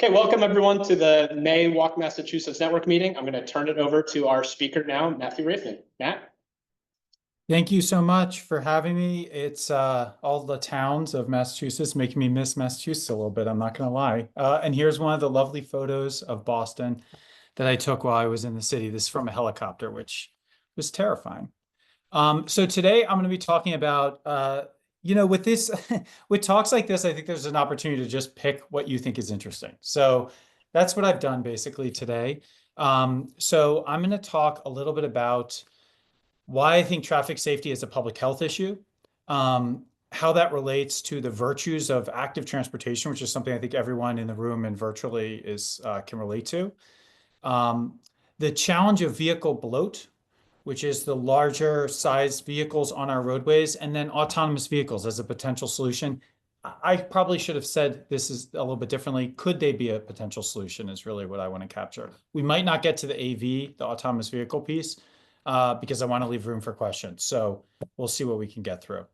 Okay, welcome everyone to the May Walk Massachusetts Network meeting. I'm going to turn it over to our speaker now, Matthew Raifman. Matt? Thank you so much for having me. It's all the towns of Massachusetts making me miss Massachusetts a little bit, I'm not going to lie. And here's one of the lovely photos of Boston that I took while I was in the city. This is from a helicopter, which was terrifying. So today I'm going to be talking about, with this, with talks like this, I think there's an opportunity to just pick what you think is interesting. So that's what I've done basically today. So I'm going to talk a little bit about why I think traffic safety is a public health issue, how that relates to the virtues of active transportation, which is something I think everyone in the room and virtually can relate to. The challenge of vehicle bloat, which is the larger size vehicles on our roadways, and then autonomous vehicles as a potential solution. I probably should have said this is a little bit differently. Could they be a potential solution is really what I want to capture. We might not get to the AV, the autonomous vehicle piece, because I want to leave room for questions. So we'll see what we can get through.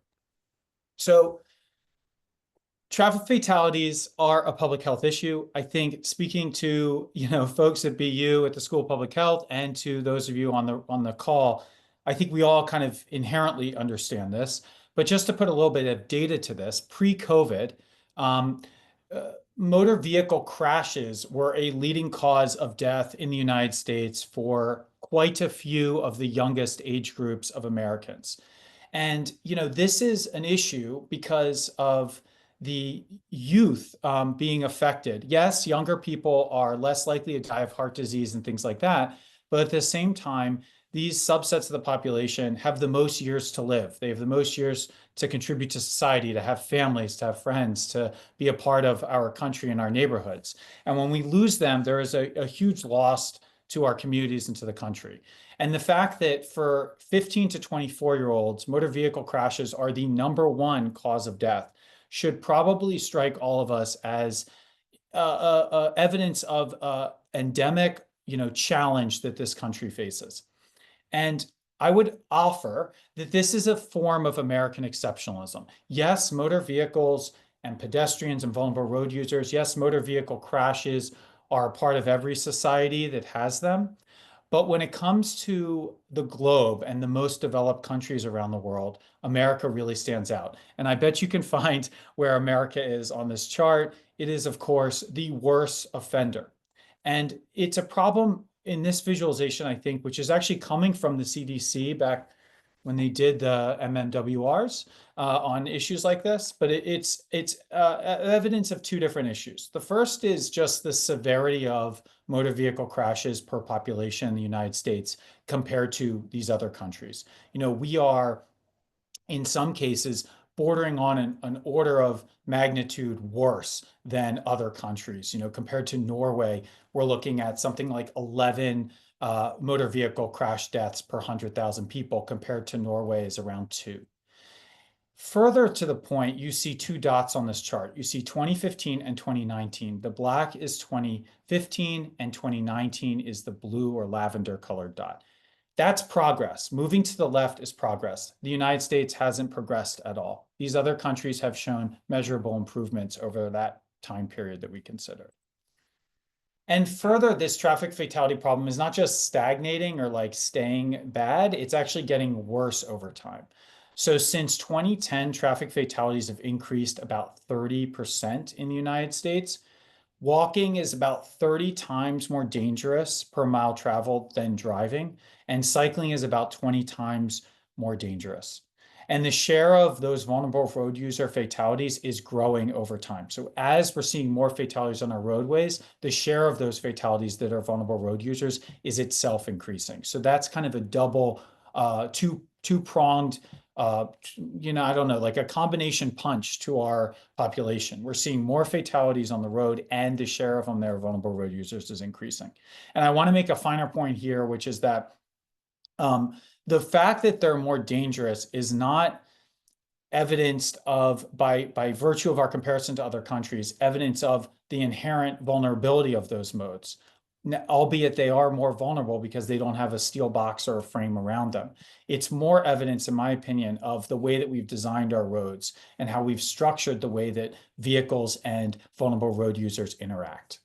So traffic fatalities are a public health issue. I think speaking to folks at BU at the School of Public Health and to those of you on the call, I think we all kind of inherently understand this. But just to put a little bit of data to this, pre-COVID, motor vehicle crashes were a leading cause of death in the United States for quite a few of the youngest age groups of Americans. And, this is an issue because of the youth being affected. Yes, younger people are less likely to die of heart disease and things like that. But at the same time, these subsets of the population have the most years to live. They have the most years to contribute to society, to have families, to have friends, to be a part of our country and our neighborhoods. And when we lose them, there is a huge loss to our communities and to the country. And the fact that for 15 to 24-year-olds, motor vehicle crashes are the #1 cause of death should probably strike all of us as evidence of endemic, challenge that this country faces. And I would offer that this is a form of American exceptionalism. Yes, motor vehicles and pedestrians and vulnerable road users, yes, motor vehicle crashes are a part of every society that has them. But when it comes to the globe and the most developed countries around the world, America really stands out. And I bet you can find where America is on this chart. It is, of course, the worst offender. And it's a problem in this visualization, I think, which is actually coming from the CDC back when they did the MMWRs on issues like this, but it's evidence of two different issues. The first is just the severity of motor vehicle crashes per population in the United States compared to these other countries. We are, in some cases, bordering on an order of magnitude worse than other countries. Compared to Norway, we're looking at something like 11 motor vehicle crash deaths per 100,000 people, compared to Norway is around 2. Further to the point, you see 2 dots on this chart. You see 2015 and 2019. The black is 2015 and 2019 is the blue or lavender colored dot. That's progress. Moving to the left is progress. The United States hasn't progressed at all. These other countries have shown measurable improvements over that time period that we consider. And further, this traffic fatality problem is not just stagnating or like staying bad, it's actually getting worse over time. So since 2010, traffic fatalities have increased about 30% in the United States. Walking is about 30 times more dangerous per mile traveled than driving, and cycling is about 20 times more dangerous. And the share of those vulnerable road user fatalities is growing over time. So as we're seeing more fatalities on our roadways, the share of those fatalities that are vulnerable road users is itself increasing. So that's kind of a double, two-pronged, I don't know, like a combination punch to our population. We're seeing more fatalities on the road, and the share of them that are vulnerable road users is increasing. And I want to make a finer point here, which is that the fact that they're more dangerous is not evidenced of, by virtue of our comparison to other countries, evidence of the inherent vulnerability of those modes, albeit they are more vulnerable because they don't have a steel box or a frame around them. It's more evidence, in my opinion, of the way that we've designed our roads and how we've structured the way that vehicles and vulnerable road users interact.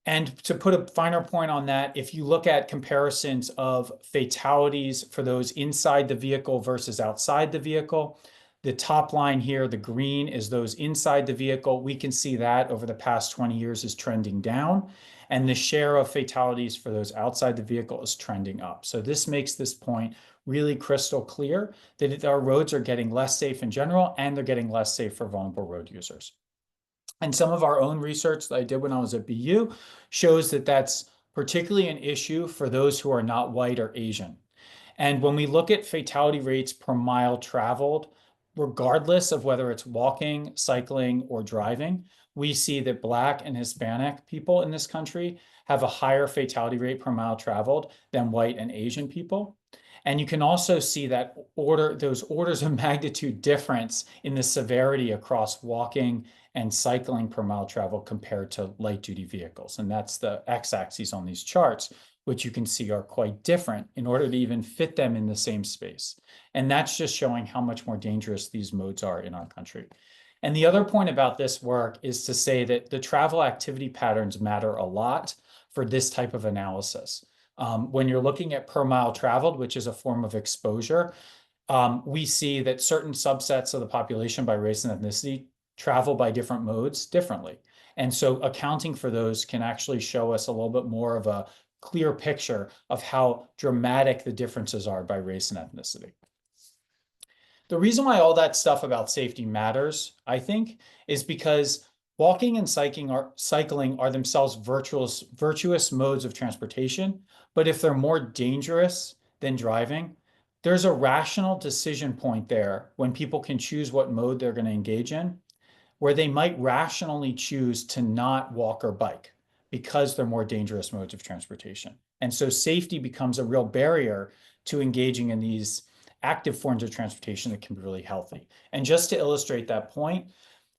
And to put a finer point on that, if you look at comparisons of fatalities for those inside the vehicle versus outside the vehicle, the top line here, the green, is those inside the vehicle. We can see that over the past 20 years is trending down, and the share of fatalities for those outside the vehicle is trending up. So this makes this point really crystal clear that our roads are getting less safe in general, and they're getting less safe for vulnerable road users. And some of our own research that I did when I was at BU shows that that's particularly an issue for those who are not white or Asian. And when we look at fatality rates per mile traveled, regardless of whether it's walking, cycling, or driving, we see that Black and Hispanic people in this country have a higher fatality rate per mile traveled than white and Asian people. And you can also see that those orders of magnitude difference in the severity across walking and cycling per mile traveled compared to light duty vehicles. And that's the x-axis on these charts, which you can see are quite different in order to even fit them in the same space. And that's just showing how much more dangerous these modes are in our country. And the other point about this work is to say that the travel activity patterns matter a lot for this type of analysis. When you're looking at per mile traveled, which is a form of exposure, we see that certain subsets of the population by race and ethnicity travel by different modes differently. And so accounting for those can actually show us a little bit more of a clear picture of how dramatic the differences are by race and ethnicity. The reason why all that stuff about safety matters, I think, is because walking and cycling are themselves virtuous modes of transportation. But if they're more dangerous than driving, there's a rational decision point there when people can choose what mode they're going to engage in, where they might rationally choose to not walk or bike because they're more dangerous modes of transportation. And so safety becomes a real barrier to engaging in these active forms of transportation that can be really healthy. And just to illustrate that point,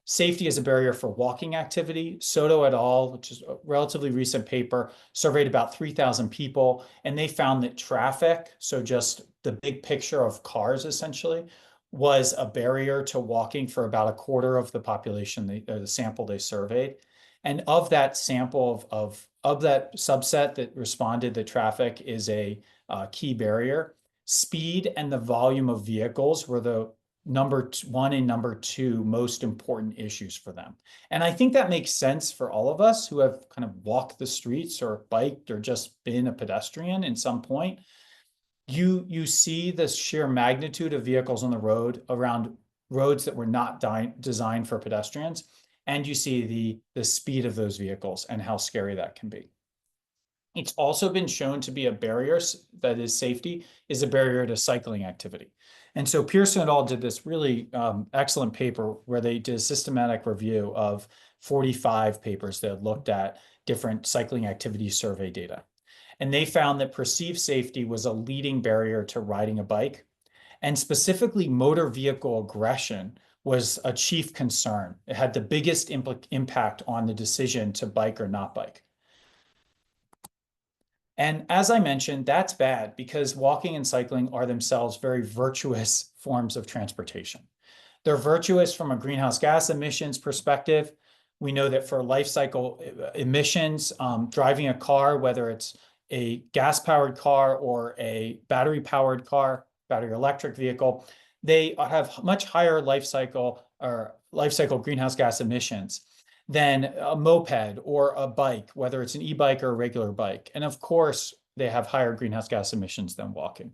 safety is a barrier for walking activity. Soto et al., which is a relatively recent paper, surveyed about 3,000 people, and they found that traffic, so just the big picture of cars essentially, was a barrier to walking for about a quarter of the population, the sample they surveyed. And of that sample of that subset that responded that traffic is a key barrier, speed and the volume of vehicles were the number one and number two most important issues for them. And I think that makes sense for all of us who have kind of walked the streets or biked or just been a pedestrian in some point. You see the sheer magnitude of vehicles on the road around roads that were not designed for pedestrians, and you see the speed of those vehicles and how scary that can be. It's also been shown to be a barrier, that is safety, is a barrier to cycling activity. And so Pearson et al. Did this really excellent paper where they did a systematic review of 45 papers that looked at different cycling activity survey data. And they found that perceived safety was a leading barrier to riding a bike. And specifically, motor vehicle aggression was a chief concern. It had the biggest impact on the decision to bike or not bike. And as I mentioned, that's bad because walking and cycling are themselves very virtuous forms of transportation. They're virtuous from a greenhouse gas emissions perspective. We know that for life cycle emissions, driving a car, whether it's a gas-powered car or a battery-powered car, battery electric vehicle, they have much higher life cycle greenhouse gas emissions than a moped or a bike, whether it's an e-bike or a regular bike. And of course, they have higher greenhouse gas emissions than walking.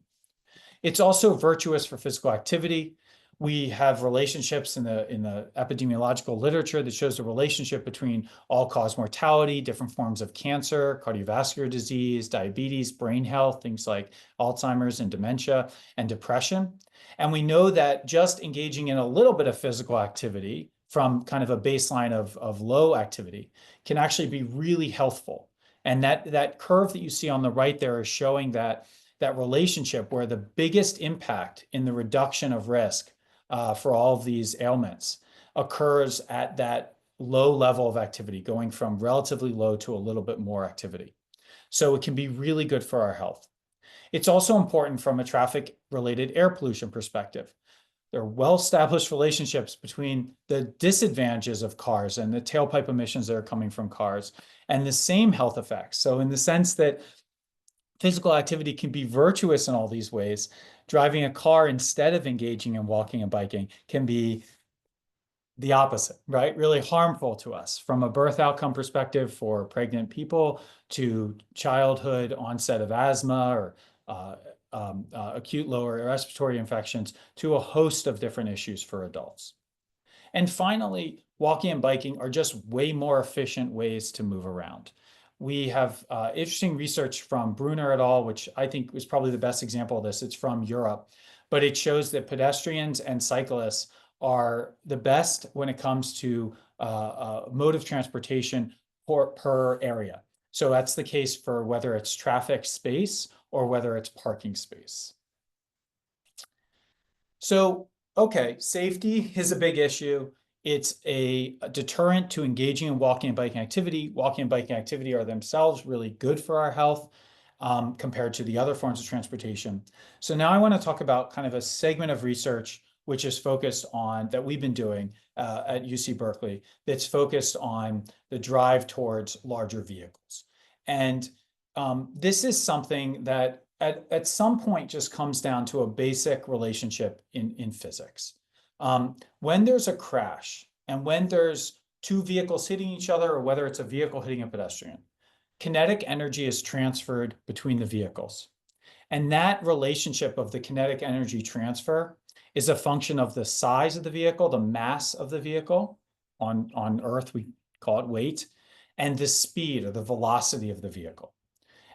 It's also virtuous for physical activity. We have relationships in the epidemiological literature that shows the relationship between all-cause mortality, different forms of cancer, cardiovascular disease, diabetes, brain health, things like Alzheimer's and dementia, and depression. And we know that just engaging in a little bit of physical activity from kind of a baseline of low activity can actually be really healthful. And that curve that you see on the right there is showing that relationship where the biggest impact in the reduction of risk for all of these ailments occurs at that low level of activity, going from relatively low to a little bit more activity. So it can be really good for our health. It's also important from a traffic-related air pollution perspective. There are well-established relationships between the disadvantages of cars and the tailpipe emissions that are coming from cars and the same health effects. So in the sense that physical activity can be virtuous in all these ways, driving a car instead of engaging in walking and biking can be the opposite, right? Really harmful to us from a birth outcome perspective for pregnant people to childhood onset of asthma or acute lower respiratory infections to a host of different issues for adults. And finally, walking and biking are just way more efficient ways to move around. We have interesting research from Brunner et al., which I think was probably the best example of this. It's from Europe, but it shows that pedestrians and cyclists are the best when it comes to mode of transportation per area. So that's the case for whether it's traffic space or whether it's parking space. So, okay, safety is a big issue. It's a deterrent to engaging in walking and biking activity. Walking and biking activity are themselves really good for our health compared to the other forms of transportation. So now I want to talk about kind of a segment of research which is focused on, that we've been doing at UC Berkeley, that's focused on the drive towards larger vehicles. And this is something that at some point just comes down to a basic relationship in physics. When there's a crash and when there's two vehicles hitting each other, or whether it's a vehicle hitting a pedestrian, kinetic energy is transferred between the vehicles. And that relationship of the kinetic energy transfer is a function of the size of the vehicle, the mass of the vehicle. On Earth, we call it weight, and the speed or the velocity of the vehicle.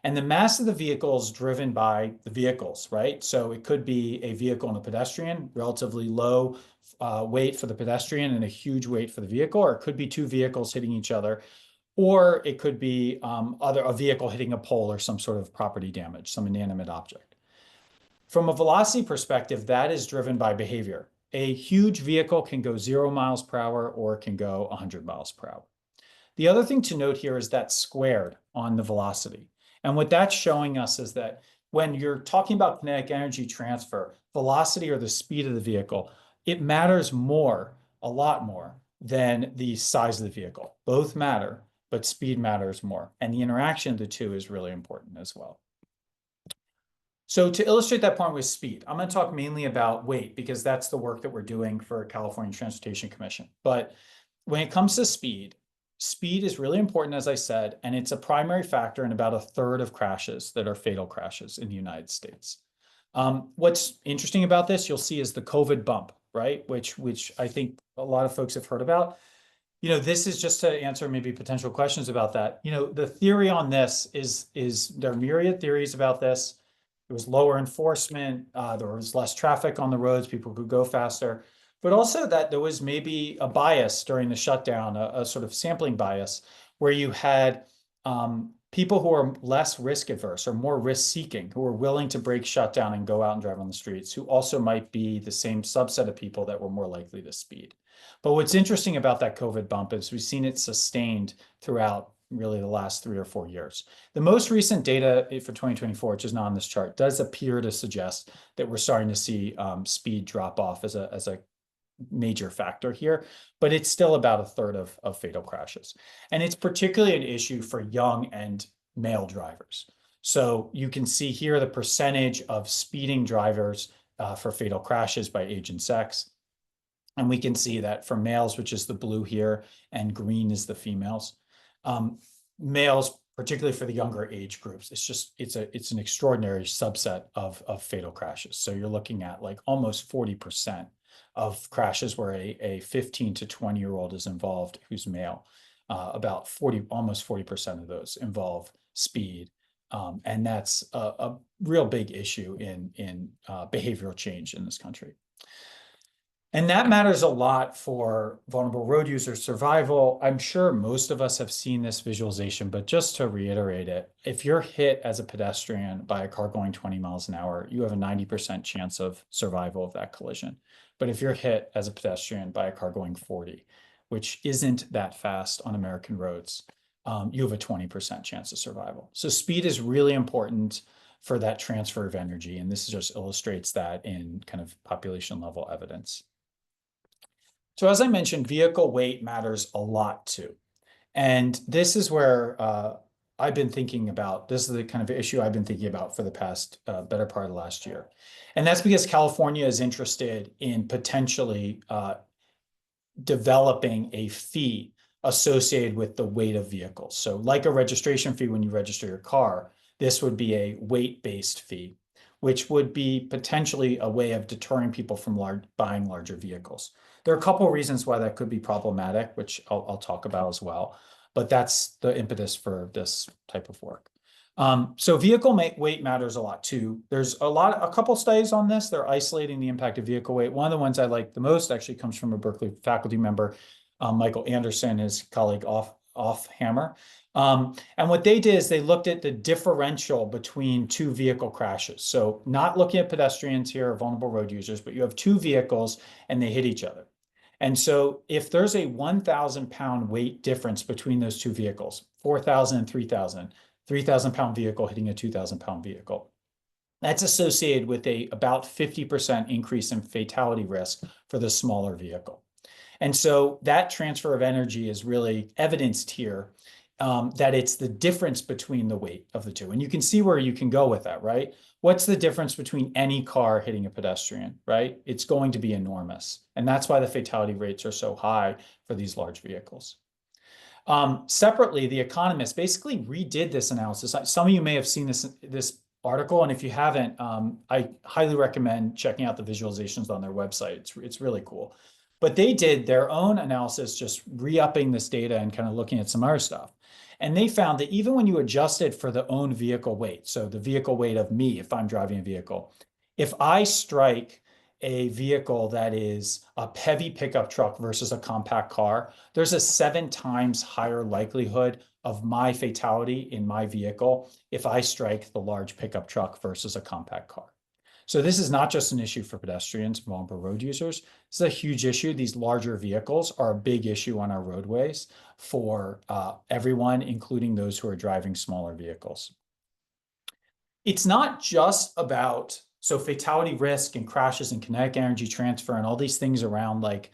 And the mass of the vehicle is driven by the vehicles, right? So it could be a vehicle and a pedestrian, relatively low weight for the pedestrian and a huge weight for the vehicle, or it could be two vehicles hitting each other, or it could be a vehicle hitting a pole or some sort of property damage, some inanimate object. From a velocity perspective, that is driven by behavior. A huge vehicle can go 0 miles per hour or it can go 100 miles per hour. The other thing to note here is that squared on the velocity. And what that's showing us is that when you're talking about kinetic energy transfer, velocity or the speed of the vehicle, it matters more, a lot more, than the size of the vehicle. Both matter, but speed matters more. And the interaction of the two is really important as well. So to illustrate that point with speed, I'm going to talk mainly about weight because that's the work that we're doing for California Transportation Commission. But when it comes to speed, speed is really important, as I said, and it's a primary factor in about a third of crashes that are fatal crashes in the United States. What's interesting about this, you'll see, is the COVID bump, right? Which I think a lot of folks have heard about. This is just to answer maybe potential questions about that. The theory on this is there are myriad theories about this. There was lower enforcement, there was less traffic on the roads, people could go faster, but also that there was maybe a bias during the shutdown, a sort of sampling bias, where you had people who are less risk averse or more risk seeking, who are willing to break shutdown and go out and drive on the streets, who also might be the same subset of people that were more likely to speed. But what's interesting about that COVID bump is we've seen it sustained throughout really the last 3 or 4 years. The most recent data for 2024, which is not on this chart, does appear to suggest that we're starting to see speed drop off as a major factor here, but it's still about a third of fatal crashes. And it's particularly an issue for young and male drivers. So you can see here the percentage of speeding drivers for fatal crashes by age and sex. And we can see that for males, which is the blue here, and green is the females. Males, particularly for the younger age groups, it's an extraordinary subset of fatal crashes. So you're looking at like almost 40% of crashes where a 15 to 20-year-old is involved who's male. About almost 40% of those involve speed. And that's a real big issue in behavioral change in this country. And that matters a lot for vulnerable road users' survival. I'm sure most of us have seen this visualization, but just to reiterate it, if you're hit as a pedestrian by a car going 20 miles an hour, you have a 90% chance of survival of that collision. But if you're hit as a pedestrian by a car going 40, which isn't that fast on American roads, you have a 20% chance of survival. So speed is really important. for that transfer of energy. And this just illustrates that in kind of population level evidence. So as I mentioned, vehicle weight matters a lot too. And this is where I've been thinking about, this is the kind of issue I've been thinking about for the past better part of last year. And that's because California is interested in potentially developing a fee associated with the weight of vehicles. So like a registration fee when you register your car, this would be a weight-based fee, which would be potentially a way of deterring people from buying larger vehicles. There are a couple of reasons why that could be problematic, which I'll talk about as well, but that's the impetus for this type of work. So vehicle weight matters a lot too. There's a couple studies on this. They're isolating the impact of vehicle weight. One of the ones I like the most actually comes from a Berkeley faculty member, Michael Anderson, his colleague Hammer. And what they did is they looked at the differential between two vehicle crashes. So not looking at pedestrians here or vulnerable road users, but you have two vehicles and they hit each other. And so if there's a 1,000 pound weight difference between those two vehicles, 4,000 and 3,000, 3,000 pound vehicle hitting a 2,000 pound vehicle, that's associated with about 50% increase in fatality risk for the smaller vehicle. And so that transfer of energy is really evidenced here, that it's the difference between the weight of the two. And you can see where you can go with that, right? What's the difference between any car hitting a pedestrian, right? It's going to be enormous. And that's why the fatality rates are so high for these large vehicles. Separately, The Economist basically redid this analysis. Some of you may have seen this article, and if you haven't, I highly recommend checking out the visualizations on their website. It's really cool. But they did their own analysis, just re-upping this data and kind of looking at some other stuff. And they found that even when you adjust it for the own vehicle weight, so the vehicle weight of me, if I'm driving a vehicle, if I strike a vehicle that is a heavy pickup truck versus a compact car, there's a 7 times higher likelihood of my fatality in my vehicle if I strike the large pickup truck versus a compact car. So this is not just an issue for pedestrians, vulnerable road users. This is a huge issue. These larger vehicles are a big issue on our roadways for everyone, including those who are driving smaller vehicles. It's not just about, so fatality risk and crashes and kinetic energy transfer and all these things around like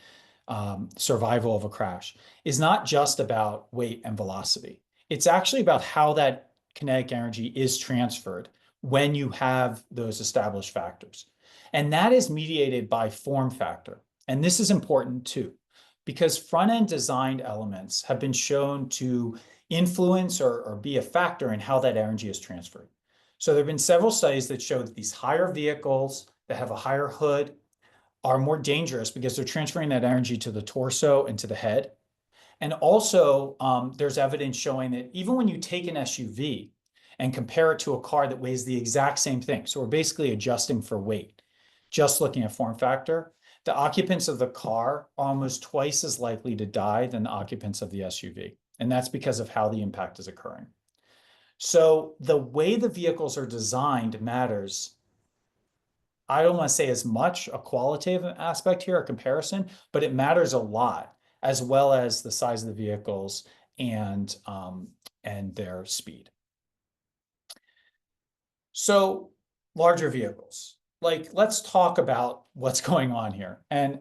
survival of a crash is not just about weight and velocity. It's actually about how that kinetic energy is transferred when you have those established factors. And that is mediated by form factor. And this is important too, because front-end designed elements have been shown to influence or be a factor in how that energy is transferred. So there have been several studies that show that these higher vehicles that have a higher hood are more dangerous because they're transferring that energy to the torso and to the head. And also, there's evidence showing that even when you take an SUV and compare it to a car that weighs the exact same thing, so we're basically adjusting for weight, just looking at form factor, the occupants of the car are almost twice as likely to die than the occupants of the SUV. And that's because of how the impact is occurring. So the way the vehicles are designed matters. I don't want to say as much a qualitative aspect here, a comparison, but it matters a lot, as well as the size of the vehicles and their speed. So larger vehicles, like let's talk about what's going on here. And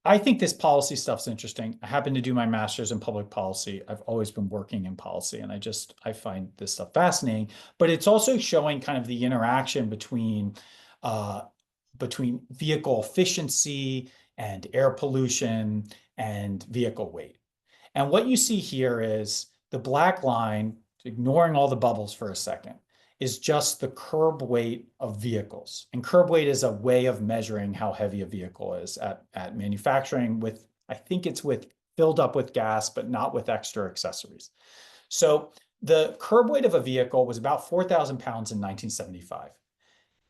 I think this policy stuff's interesting. I happen to do my master's in public policy. I've always been working in policy, and I find this stuff fascinating. But it's also showing kind of the interaction between vehicle efficiency and air pollution and vehicle weight. And what you see here is the black line, ignoring all the bubbles for a second, is just the curb weight of vehicles. And curb weight is a way of measuring how heavy a vehicle is at manufacturing with, I think it's filled up with gas, but not with extra accessories. So the curb weight of a vehicle was about 4,000 pounds in 1975.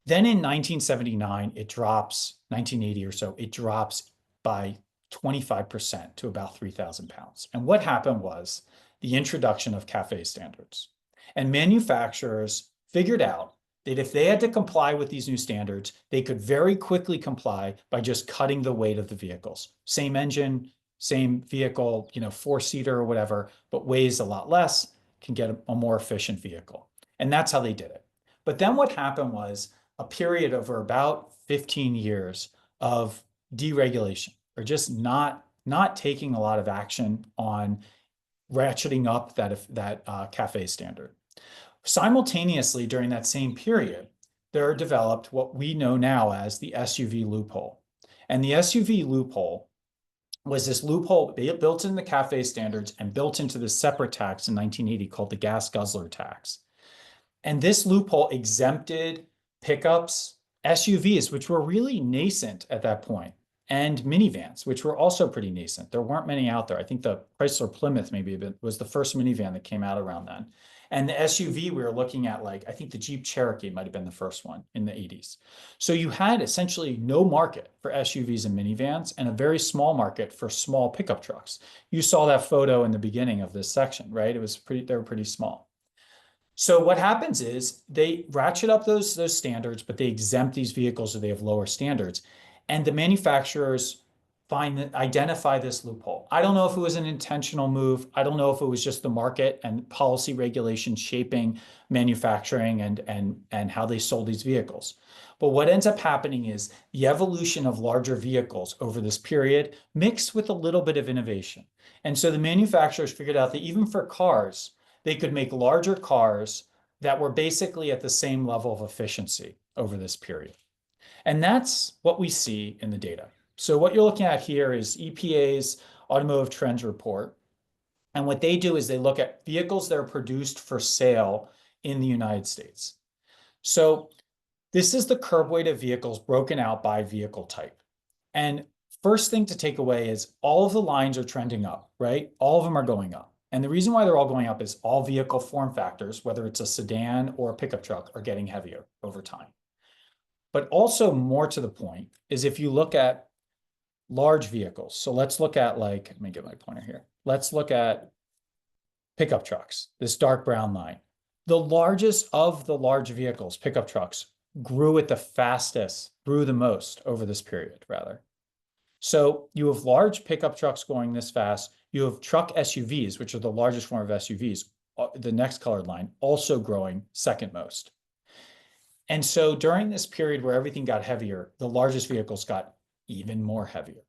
Then in 1979, it drops, 1980 or so, it drops by 25% to about 3,000 pounds. And what happened was the introduction of CAFE standards. And manufacturers figured out that if they had to comply with these new standards, they could very quickly comply by just cutting the weight of the vehicles. Same engine, same vehicle, 4-seater or whatever, but weighs a lot less, can get a more efficient vehicle. And that's how they did it. But then what happened was a period over about 15 years of deregulation, or just not taking a lot of action on ratcheting up that CAFE standard. Simultaneously, during that same period, there developed what we know now as the SUV loophole. And the SUV loophole was this loophole built in the CAFE standards and built into the separate tax in 1980 called the gas guzzler tax. And this loophole exempted pickups, SUVs, which were really nascent at that point, and minivans, which were also pretty nascent. There weren't many out there. I think the Chrysler Plymouth maybe was the first minivan that came out around then. And the SUV, we were looking at, like, I think the Jeep Cherokee might have been the first one in the 80s. So you had essentially no market for SUVs and minivans and a very small market for small pickup trucks. You saw that photo in the beginning of this section, right? They were pretty small. So what happens is they ratchet up those standards, but they exempt these vehicles so they have lower standards. And the manufacturers identify this loophole. I don't know if it was an intentional move. I don't know if it was just the market and policy regulation shaping manufacturing and how they sold these vehicles. But what ends up happening is the evolution of larger vehicles over this period mixed with a little bit of innovation. And so the manufacturers figured out that even for cars, they could make larger cars that were basically at the same level of efficiency over this period. And that's what we see in the data. So what you're looking at here is EPA's Automotive Trends Report. And what they do is they look at vehicles that are produced for sale in the United States. So this is the curb weight of vehicles broken out by vehicle type. And first thing to take away is all of the lines are trending up, right? All of them are going up. And the reason why they're all going up is all vehicle form factors, whether it's a sedan or a pickup truck, are getting heavier over time. But also more to the point is if you look at large vehicles. So let's look at, like, let me get my pointer here. Let's look at pickup trucks, this dark brown line. The largest of the large vehicles, pickup trucks, grew the most over this period, rather. So you have large pickup trucks going this fast. You have truck SUVs, which are the largest form of SUVs, the next colored line, also growing second most. And so during this period where everything got heavier, the largest vehicles got even more heavier.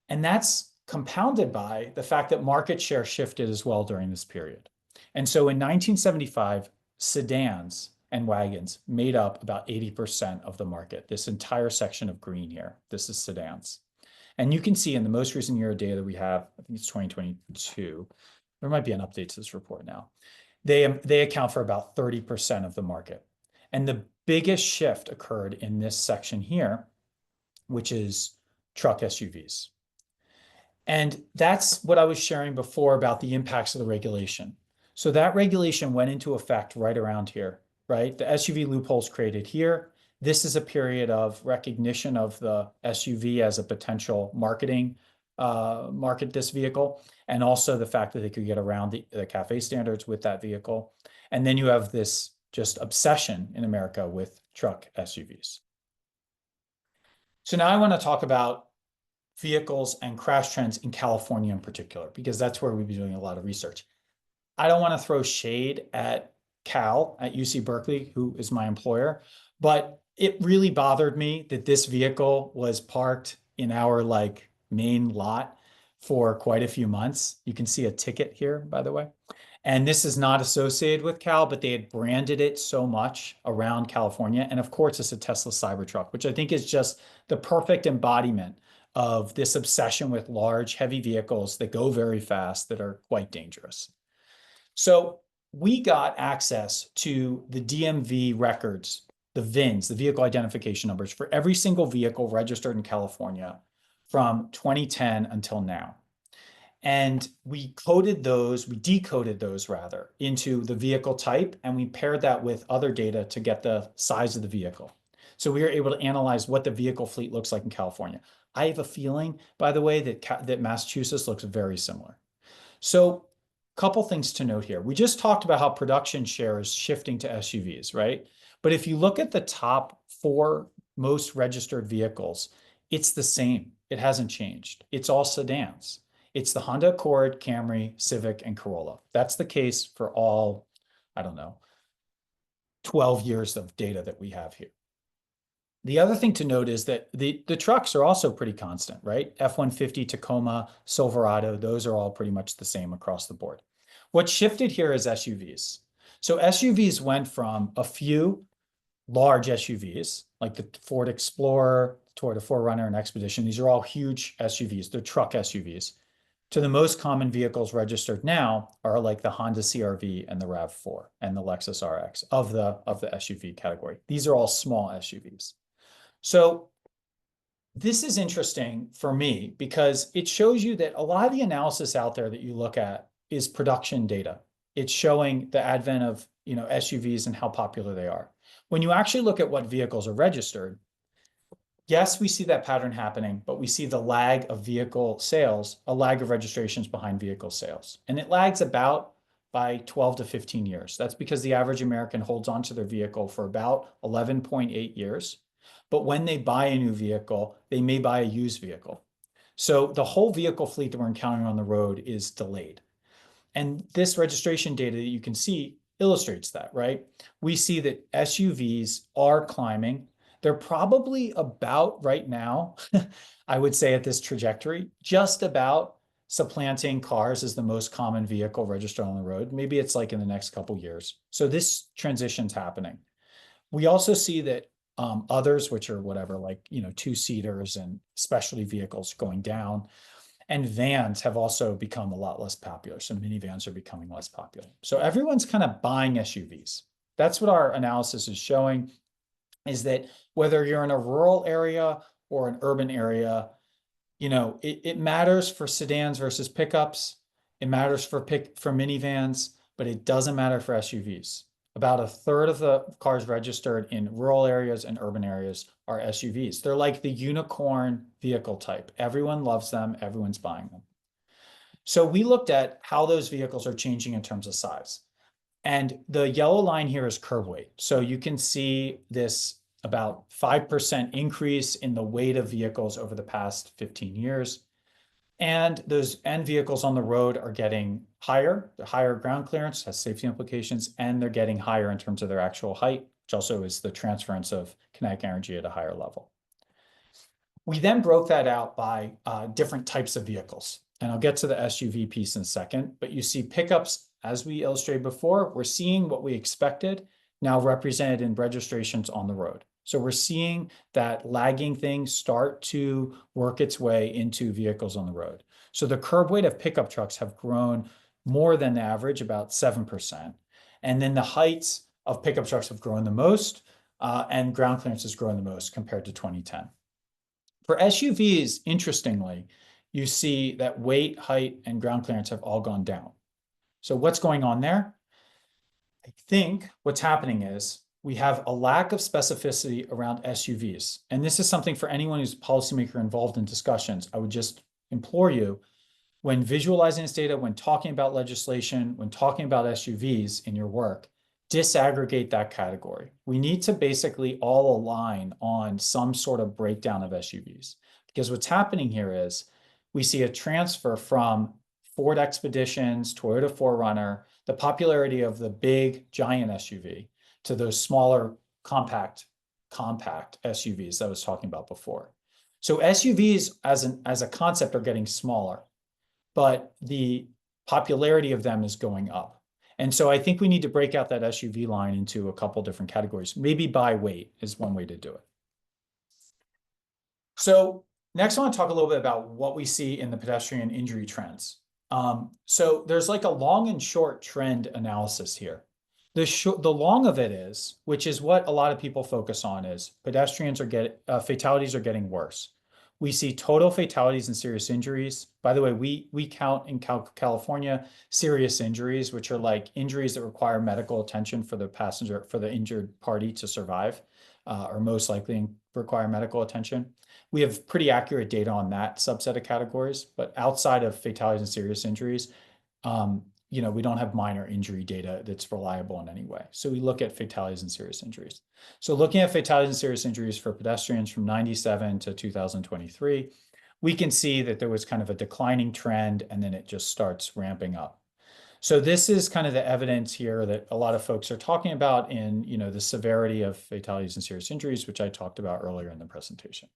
And that's compounded by the fact that market share shifted as well during this period. And so in 1975, sedans and wagons made up about 80% of the market. This entire section of green here, this is sedans. And you can see in the most recent year of data that we have, I think it's 2022, there might be an update to this report now. They account for about 30% of the market. And the biggest shift occurred in this section here, which is truck SUVs. And that's what I was sharing before about the impacts of the regulation. So that regulation went into effect right around here, right? The SUV loopholes created here. This is a period of recognition of the SUV as a potential market this vehicle, and also the fact that they could get around the CAFE standards with that vehicle. And then you have this just obsession in America with truck SUVs. So now I want to talk about vehicles and crash trends in California in particular, because that's where we've been doing a lot of research. I don't want to throw shade at Cal, at UC Berkeley, who is my employer, but it really bothered me that this vehicle was parked in our main lot for quite a few months. You can see a ticket here, by the way. And this is not associated with Cal, but they had branded it so much around California. And of course, it's a Tesla Cybertruck, which I think is just the perfect embodiment of this obsession with large, heavy vehicles that go very fast, that are quite dangerous. So we got access to the DMV records, the VINs, the vehicle identification numbers, for every single vehicle registered in California from 2010 until now. And we decoded those rather, into the vehicle type, and we paired that with other data to get the size of the vehicle. So we were able to analyze what the vehicle fleet looks like in California. I have a feeling, by the way, that Massachusetts looks very similar. So a couple things to note here. We just talked about how production share is shifting to SUVs, right? But if you look at the top 4 most registered vehicles, it's the same. It hasn't changed. It's all sedans. It's the Honda Accord, Camry, Civic, and Corolla. That's the case for all, I don't know, 12 years of data that we have here. The other thing to note is that the trucks are also pretty constant, right? F-150, Tacoma, Silverado, those are all pretty much the same across the board. What shifted here is SUVs. So SUVs went from a few large SUVs, like the Ford Explorer, Toyota 4Runner, and Expedition. These are all huge SUVs. They're truck SUVs. To the most common vehicles registered now are like the Honda CR-V and the RAV4 and the Lexus RX of the SUV category. These are all small SUVs. So this is interesting for me because it shows you that a lot of the analysis out there that you look at is production data. It's showing the advent of, SUVs and how popular they are. When you actually look at what vehicles are registered, yes, we see that pattern happening, but we see the lag of vehicle sales, a lag of registrations behind vehicle sales. And it lags about by 12 to 15 years. That's because the average American holds onto their vehicle for about 11.8 years. But when they buy a new vehicle, they may buy a used vehicle. So the whole vehicle fleet that we're encountering on the road is delayed. And this registration data that you can see illustrates that, right? We see that SUVs are climbing. They're probably about right now, I would say at this trajectory, just about supplanting cars as the most common vehicle registered on the road. Maybe it's like in the next couple of years. So this transition's happening. We also see that others, which are whatever, like, two-seaters and specialty vehicles going down. And vans have also become a lot less popular. So minivans are becoming less popular. So everyone's kind of buying SUVs. That's what our analysis is showing, is that whether you're in a rural area or an urban area, it matters for sedans versus pickups. It matters for minivans, but it doesn't matter for SUVs. About a third of the cars registered in rural areas and urban areas are SUVs. They're like the unicorn vehicle type. Everyone loves them. Everyone's buying them. So we looked at how those vehicles are changing in terms of size. And the yellow line here is curb weight. So you can see this about 5% increase in the weight of vehicles over the past 15 years. And those end vehicles on the road are getting higher. The higher ground clearance has safety implications, and they're getting higher in terms of their actual height, which also is the transference of kinetic energy at a higher level. We then broke that out by different types of vehicles. And I'll get to the SUV piece in a second, but you see pickups, as we illustrated before, we're seeing what we expected now represented in registrations on the road. So we're seeing that lagging thing start to work its way into vehicles on the road. So the curb weight of pickup trucks have grown more than the average, about 7%. And then the heights of pickup trucks have grown the most, and ground clearance has grown the most compared to 2010. For SUVs, interestingly, you see that weight, height, and ground clearance have all gone down. So what's going on there? I think what's happening is we have a lack of specificity around SUVs. And this is something for anyone who's a policymaker involved in discussions. I would just implore you, when visualizing this data, when talking about legislation, when talking about SUVs in your work, disaggregate that category. We need to basically all align on some sort of breakdown of SUVs. Because what's happening here is we see a transfer from Ford Expeditions, Toyota 4Runner, the popularity of the big giant SUV, to those smaller compact SUVs that I was talking about before. So SUVs as a concept are getting smaller, but the popularity of them is going up. And so I think we need to break out that SUV line into a couple different categories. Maybe by weight is one way to do it. So next I want to talk a little bit about what we see in the pedestrian injury trends. So there's like a long and short trend analysis here. The long of it is, which is what a lot of people focus on, is fatalities are getting worse. We see total fatalities and serious injuries. By the way, we count in California serious injuries, which are like injuries that require medical attention for the injured party to survive, or most likely require medical attention. We have pretty accurate data on that subset of categories, but outside of fatalities and serious injuries, we don't have minor injury data that's reliable in any way. So we look at fatalities and serious injuries. So looking at fatalities and serious injuries for pedestrians from 97 to 2023, we can see that there was kind of a declining trend and then it just starts ramping up. So this is kind of the evidence here that a lot of folks are talking about in, the severity of fatalities and serious injuries, which I talked about earlier in the presentation.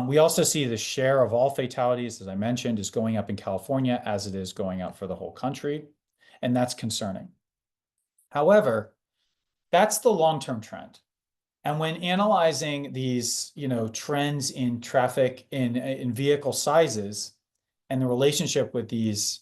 We also see the share of all fatalities, as I mentioned, is going up in California as it is going up for the whole country, and that's concerning. However, that's the long-term trend. And when analyzing these, trends in traffic in vehicle sizes and the relationship with these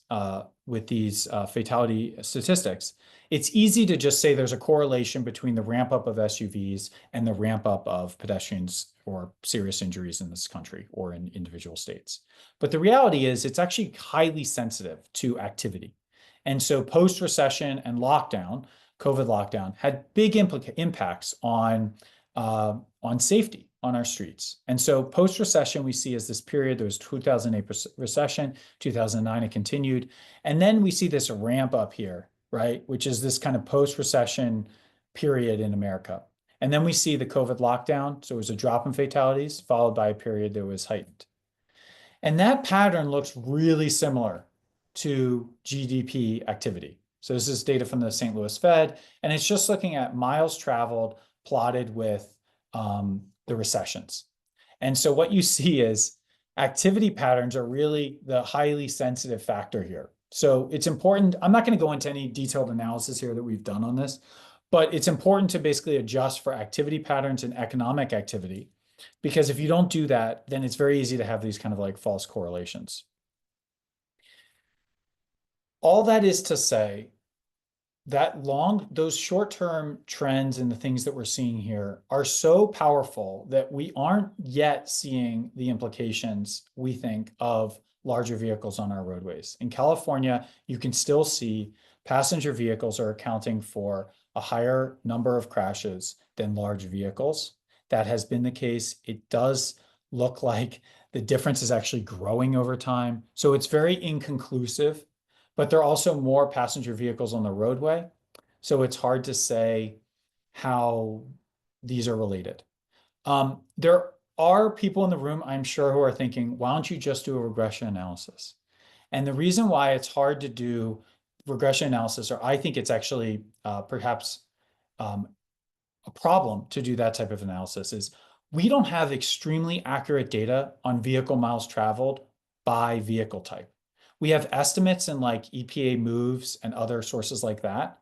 fatality statistics, it's easy to just say there's a correlation between the ramp up of SUVs and the ramp up of pedestrians or serious injuries in this country or in individual states. But the reality is it's actually highly sensitive to activity. And so post-recession and lockdown, COVID lockdown, had big impacts on safety on our streets. And so post-recession, we see as this period, there was 2008 recession, 2009, it continued. And then we see this ramp up here, right? Which is this kind of post-recession period in America. And then we see the COVID lockdown. So it was a drop in fatalities followed by a period that was heightened. And that pattern looks really similar to GDP activity. So this is data from the St. Louis Fed, and it's just looking at miles traveled plotted with the recessions. And so what you see is activity patterns are really the highly sensitive factor here. So it's important. I'm not going to go into any detailed analysis here that we've done on this, but it's important to basically adjust for activity patterns and economic activity, because if you don't do that, then it's very easy to have these kind of like false correlations. All that is to say that those short-term trends and the things that we're seeing here are so powerful that we aren't yet seeing the implications, we think, of larger vehicles on our roadways. In California, you can still see passenger vehicles are accounting for a higher number of crashes than large vehicles. That has been the case. It does look like the difference is actually growing over time. So it's very inconclusive, but there are also more passenger vehicles on the roadway. So it's hard to say how these are related. There are people in the room, I'm sure, who are thinking, why don't you just do a regression analysis? And the reason why it's hard to do regression analysis, or I think it's actually perhaps a problem to do that type of analysis, is we don't have extremely accurate data on vehicle miles traveled by vehicle type. We have estimates in like EPA moves and other sources like that.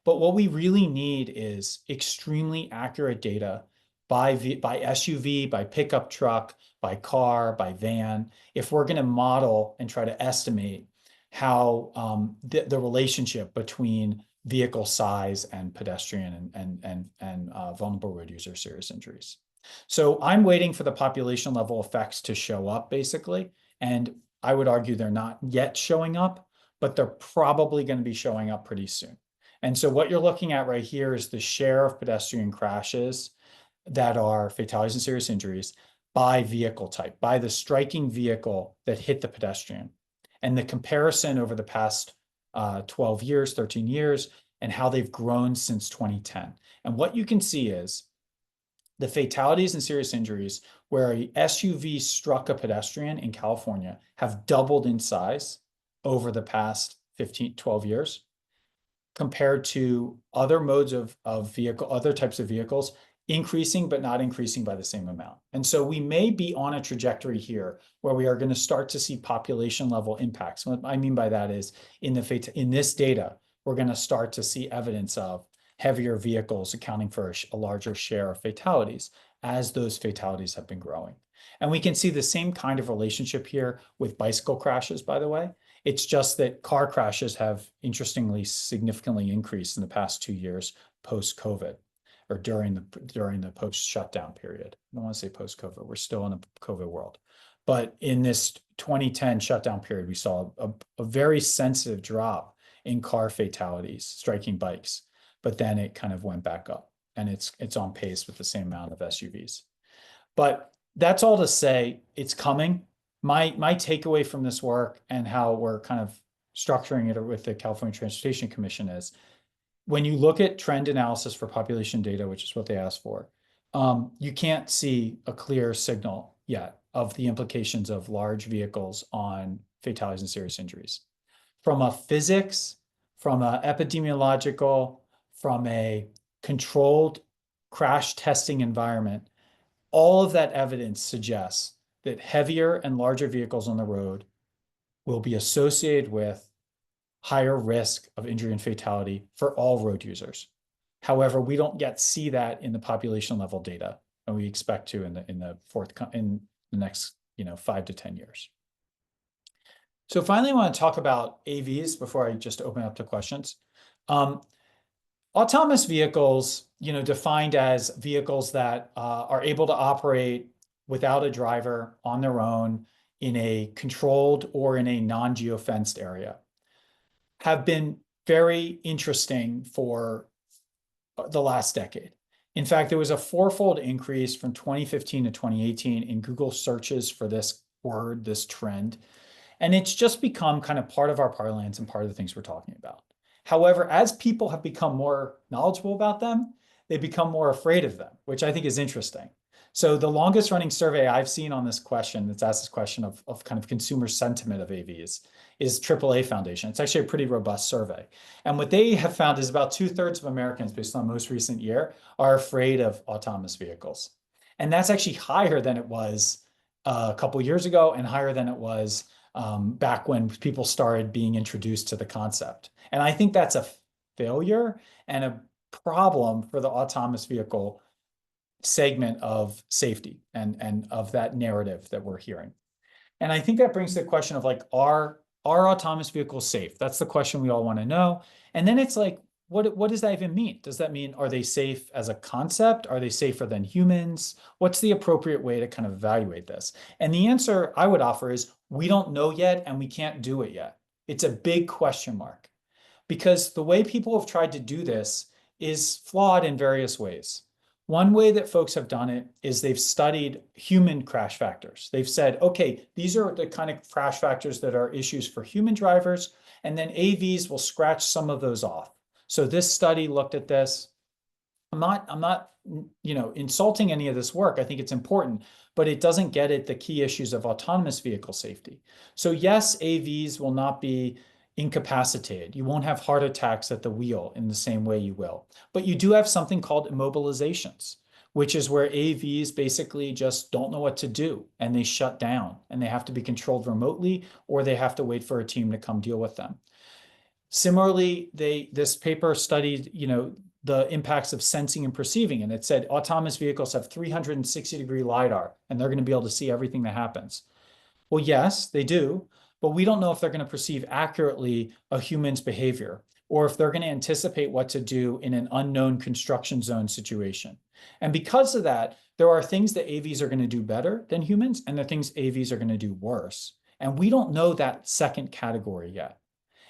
But what we really need is extremely accurate data by SUV, by pickup truck, by car, by van, if we're going to model and try to estimate how the relationship between vehicle size and pedestrian and vulnerable road user serious injuries. So I'm waiting for the population level effects to show up, basically. And I would argue they're not yet showing up, but they're probably going to be showing up pretty soon. And so what you're looking at right here is the share of pedestrian crashes that are fatalities and serious injuries by vehicle type, by the striking vehicle that hit the pedestrian. And the comparison over the past 12 years, 13 years, and how they've grown since 2010. And what you can see is the fatalities and serious injuries where a SUV struck a pedestrian in California have doubled in size over the past 12 years compared to other modes of vehicle, other types of vehicles, increasing but not increasing by the same amount. And so we may be on a trajectory here where we are going to start to see population level impacts. What I mean by that is in this data, we're going to start to see evidence of heavier vehicles accounting for a larger share of fatalities as those fatalities have been growing. And we can see the same kind of relationship here with bicycle crashes, by the way. It's just that car crashes have interestingly significantly increased in the past 2 years post-COVID, or during the post-shutdown period. I don't want to say post-COVID, we're still in a COVID world. But in this 2010 shutdown period, we saw a very sensitive drop in car fatalities striking bikes, but then it kind of went back up, and it's on pace with the same amount of SUVs. But that's all to say it's coming. My takeaway from this work and how we're kind of structuring it with the California Transportation Commission is, when you look at trend analysis for population data, which is what they asked for, you can't see a clear signal yet of the implications of large vehicles on fatalities and serious injuries. From a physics from a epidemiological, from a controlled crash testing environment, all of that evidence suggests that heavier and larger vehicles on the road will be associated with higher risk of injury and fatality for all road users. However, we don't yet see that in the population level data, and we expect to in the next 5 to 10 years. So finally, I want to talk about AVs before I just open up to questions. Autonomous vehicles, defined as vehicles that are able to operate without a driver on their own in a controlled or in a non-geofenced area, have been very interesting for the last decade. In fact, there was a fourfold increase from 2015 to 2018 in Google searches for this word, this trend. And it's just become kind of part of our parlance and part of the things we're talking about. However, as people have become more knowledgeable about them, they become more afraid of them, which I think is interesting. So the longest running survey I've seen on this question, that's asked this question of kind of consumer sentiment of AVs, is AAA Foundation. It's actually a pretty robust survey. And what they have found is about 2/3 of Americans, based on the most recent year, are afraid of autonomous vehicles. And that's actually higher than it was a couple years ago and higher than it was back when people started being introduced to the concept. And I think that's a failure and a problem for the autonomous vehicle segment of safety and of that narrative that we're hearing. And I think that brings the question of like, are autonomous vehicles safe? That's the question we all want to know. And then it's like, what does that even mean? Does that mean, are they safe as a concept? Are they safer than humans? What's the appropriate way to kind of evaluate this? And the answer I would offer is we don't know yet, and we can't do it yet. It's a big question mark, because the way people have tried to do this is flawed in various ways. One way that folks have done it is they've studied human crash factors. They've said, okay, these are the kind of crash factors that are issues for human drivers, and then AVs will scratch some of those off. So this study looked at this. I'm not insulting any of this work. I think it's important, but it doesn't get at the key issues of autonomous vehicle safety. So yes, AVs will not be incapacitated. You won't have heart attacks at the wheel in the same way you will. But you do have something called immobilizations, which is where AVs basically just don't know what to do and they shut down and they have to be controlled remotely, or they have to wait for a team to come deal with them. Similarly, this paper studied, the impacts of sensing and perceiving, and it said autonomous vehicles have 360-degree LiDAR, and they're going to be able to see everything that happens. Well, yes, they do, but we don't know if they're going to perceive accurately a human's behavior, or if they're going to anticipate what to do in an unknown construction zone situation. And because of that, there are things that AVs are going to do better than humans, and there are things AVs are going to do worse. And we don't know that second category yet.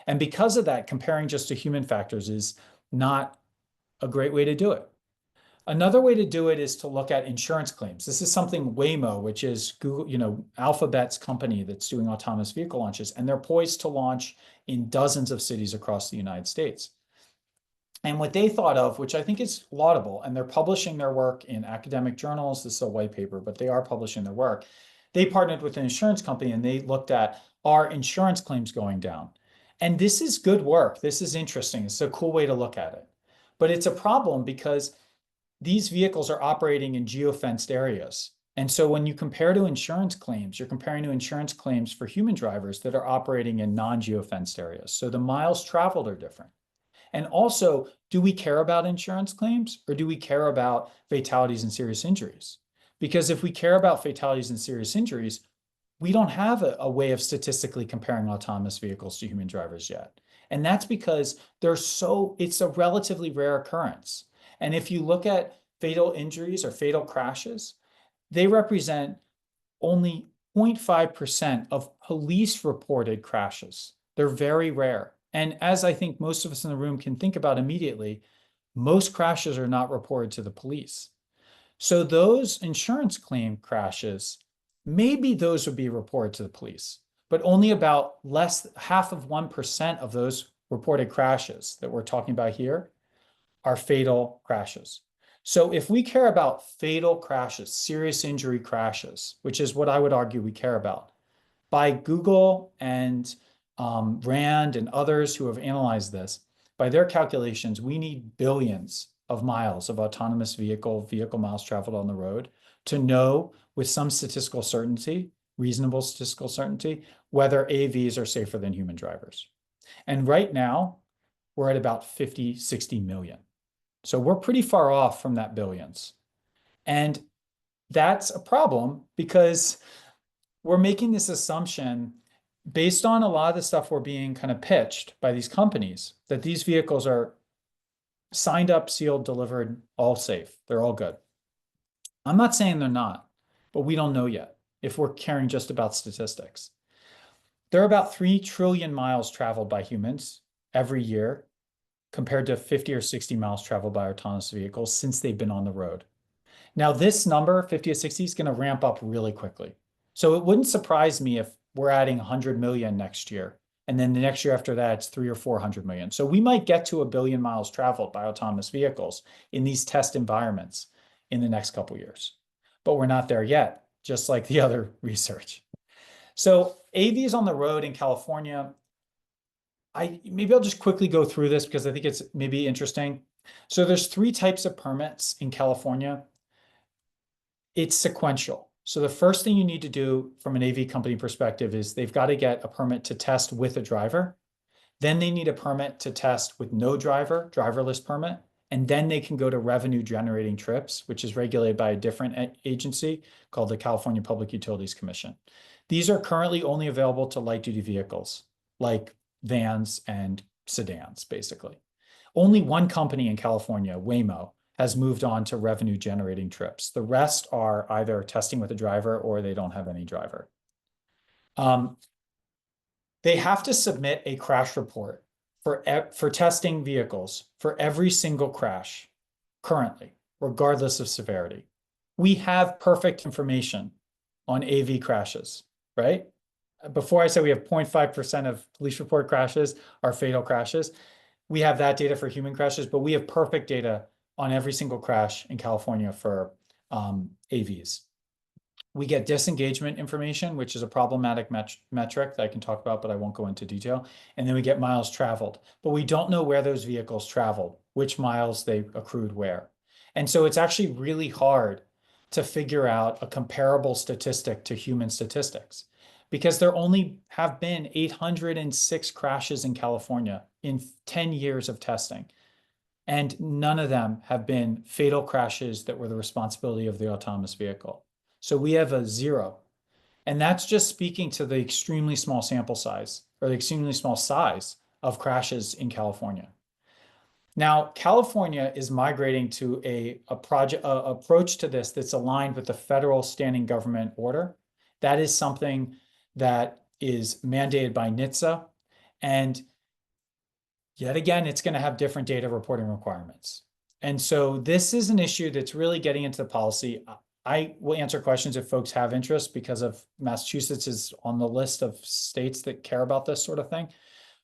And because of that, comparing just to human factors is not a great way to do it. Another way to do it is to look at insurance claims. This is something Waymo, which is Google, Alphabet's company that's doing autonomous vehicle launches, and they're poised to launch in dozens of cities across the United States. And what they thought of, which I think is laudable, and they're publishing their work in academic journals. This is a white paper, but they are publishing their work. They partnered with an insurance company and they looked at, are insurance claims going down? And this is good work. This is interesting. It's a cool way to look at it. But it's a problem because these vehicles are operating in geofenced areas. And so when you compare to insurance claims, you're comparing to insurance claims for human drivers that are operating in non-geofenced areas. So the miles traveled are different. And also, do we care about insurance claims, or do we care about fatalities and serious injuries? Because if we care about fatalities and serious injuries, we don't have a way of statistically comparing autonomous vehicles to human drivers yet. And that's because it's a relatively rare occurrence. And if you look at fatal injuries or fatal crashes, they represent only 0.5% of police reported crashes. They're very rare. And as I think most of us in the room can think about immediately, most crashes are not reported to the police. So those insurance claim crashes, maybe those would be reported to the police, but only about half of 1% of those reported crashes that we're talking about here are fatal crashes. So if we care about fatal crashes, serious injury crashes, which is what I would argue we care about, by Google and Rand and others who have analyzed this, by their calculations, we need billions of miles of autonomous vehicle miles traveled on the road to know with some statistical certainty, reasonable statistical certainty, whether AVs are safer than human drivers. And right now, we're at about 50, 60 million. So we're pretty far off from that billions. And that's a problem because we're making this assumption based on a lot of the stuff we're being kind of pitched by these companies that these vehicles are signed up, sealed, delivered, all safe. They're all good. I'm not saying they're not, but we don't know yet if we're caring just about statistics. There are about 3 trillion miles traveled by humans every year compared to 50 or 60 miles traveled by autonomous vehicles since they've been on the road. Now, this number, 50 to 60, is going to ramp up really quickly. So it wouldn't surprise me if we're adding 100 million next year. And then the next year after that, it's 300 or 400 million. So we might get to 1 billion miles traveled by autonomous vehicles in these test environments in the next couple of years. But we're not there yet, just like the other research. So AVs on the road in California, maybe I'll just quickly go through this because I think it's maybe interesting. So there's 3 types of permits in California. It's sequential. So the first thing you need to do from an AV company perspective is they've got to get a permit to test with a driver. Then they need a permit to test with no driver, driverless permit. And then they can go to revenue generating trips, which is regulated by a different agency called the California Public Utilities Commission. These are currently only available to light duty vehicles like vans and sedans, basically. Only one company in California, Waymo, has moved on to revenue generating trips. The rest are either testing with a driver or they don't have any driver. They have to submit a crash report for testing vehicles for every single crash currently, regardless of severity. We have perfect information on AV crashes, right? Before I said we have 0.5% of police report crashes are fatal crashes. We have that data for human crashes, but we have perfect data on every single crash in California for AVs. We get disengagement information, which is a problematic metric that I can talk about, but I won't go into detail. And then we get miles traveled, but we don't know where those vehicles traveled, which miles they accrued where. And so it's actually really hard to figure out a comparable statistic to human statistics because there only have been 806 crashes in California in 10 years of testing. And none of them have been fatal crashes that were the responsibility of the autonomous vehicle. So we have a 0. And that's just speaking to the extremely small sample size or the extremely small size of crashes in California. Now, California is migrating to a approach to this that's aligned with the federal standing government order. That is something that is mandated by NHTSA. And yet again, it's going to have different data reporting requirements. And so this is an issue that's really getting into the policy. I will answer questions if folks have interest because of Massachusetts is on the list of states that care about this sort of thing.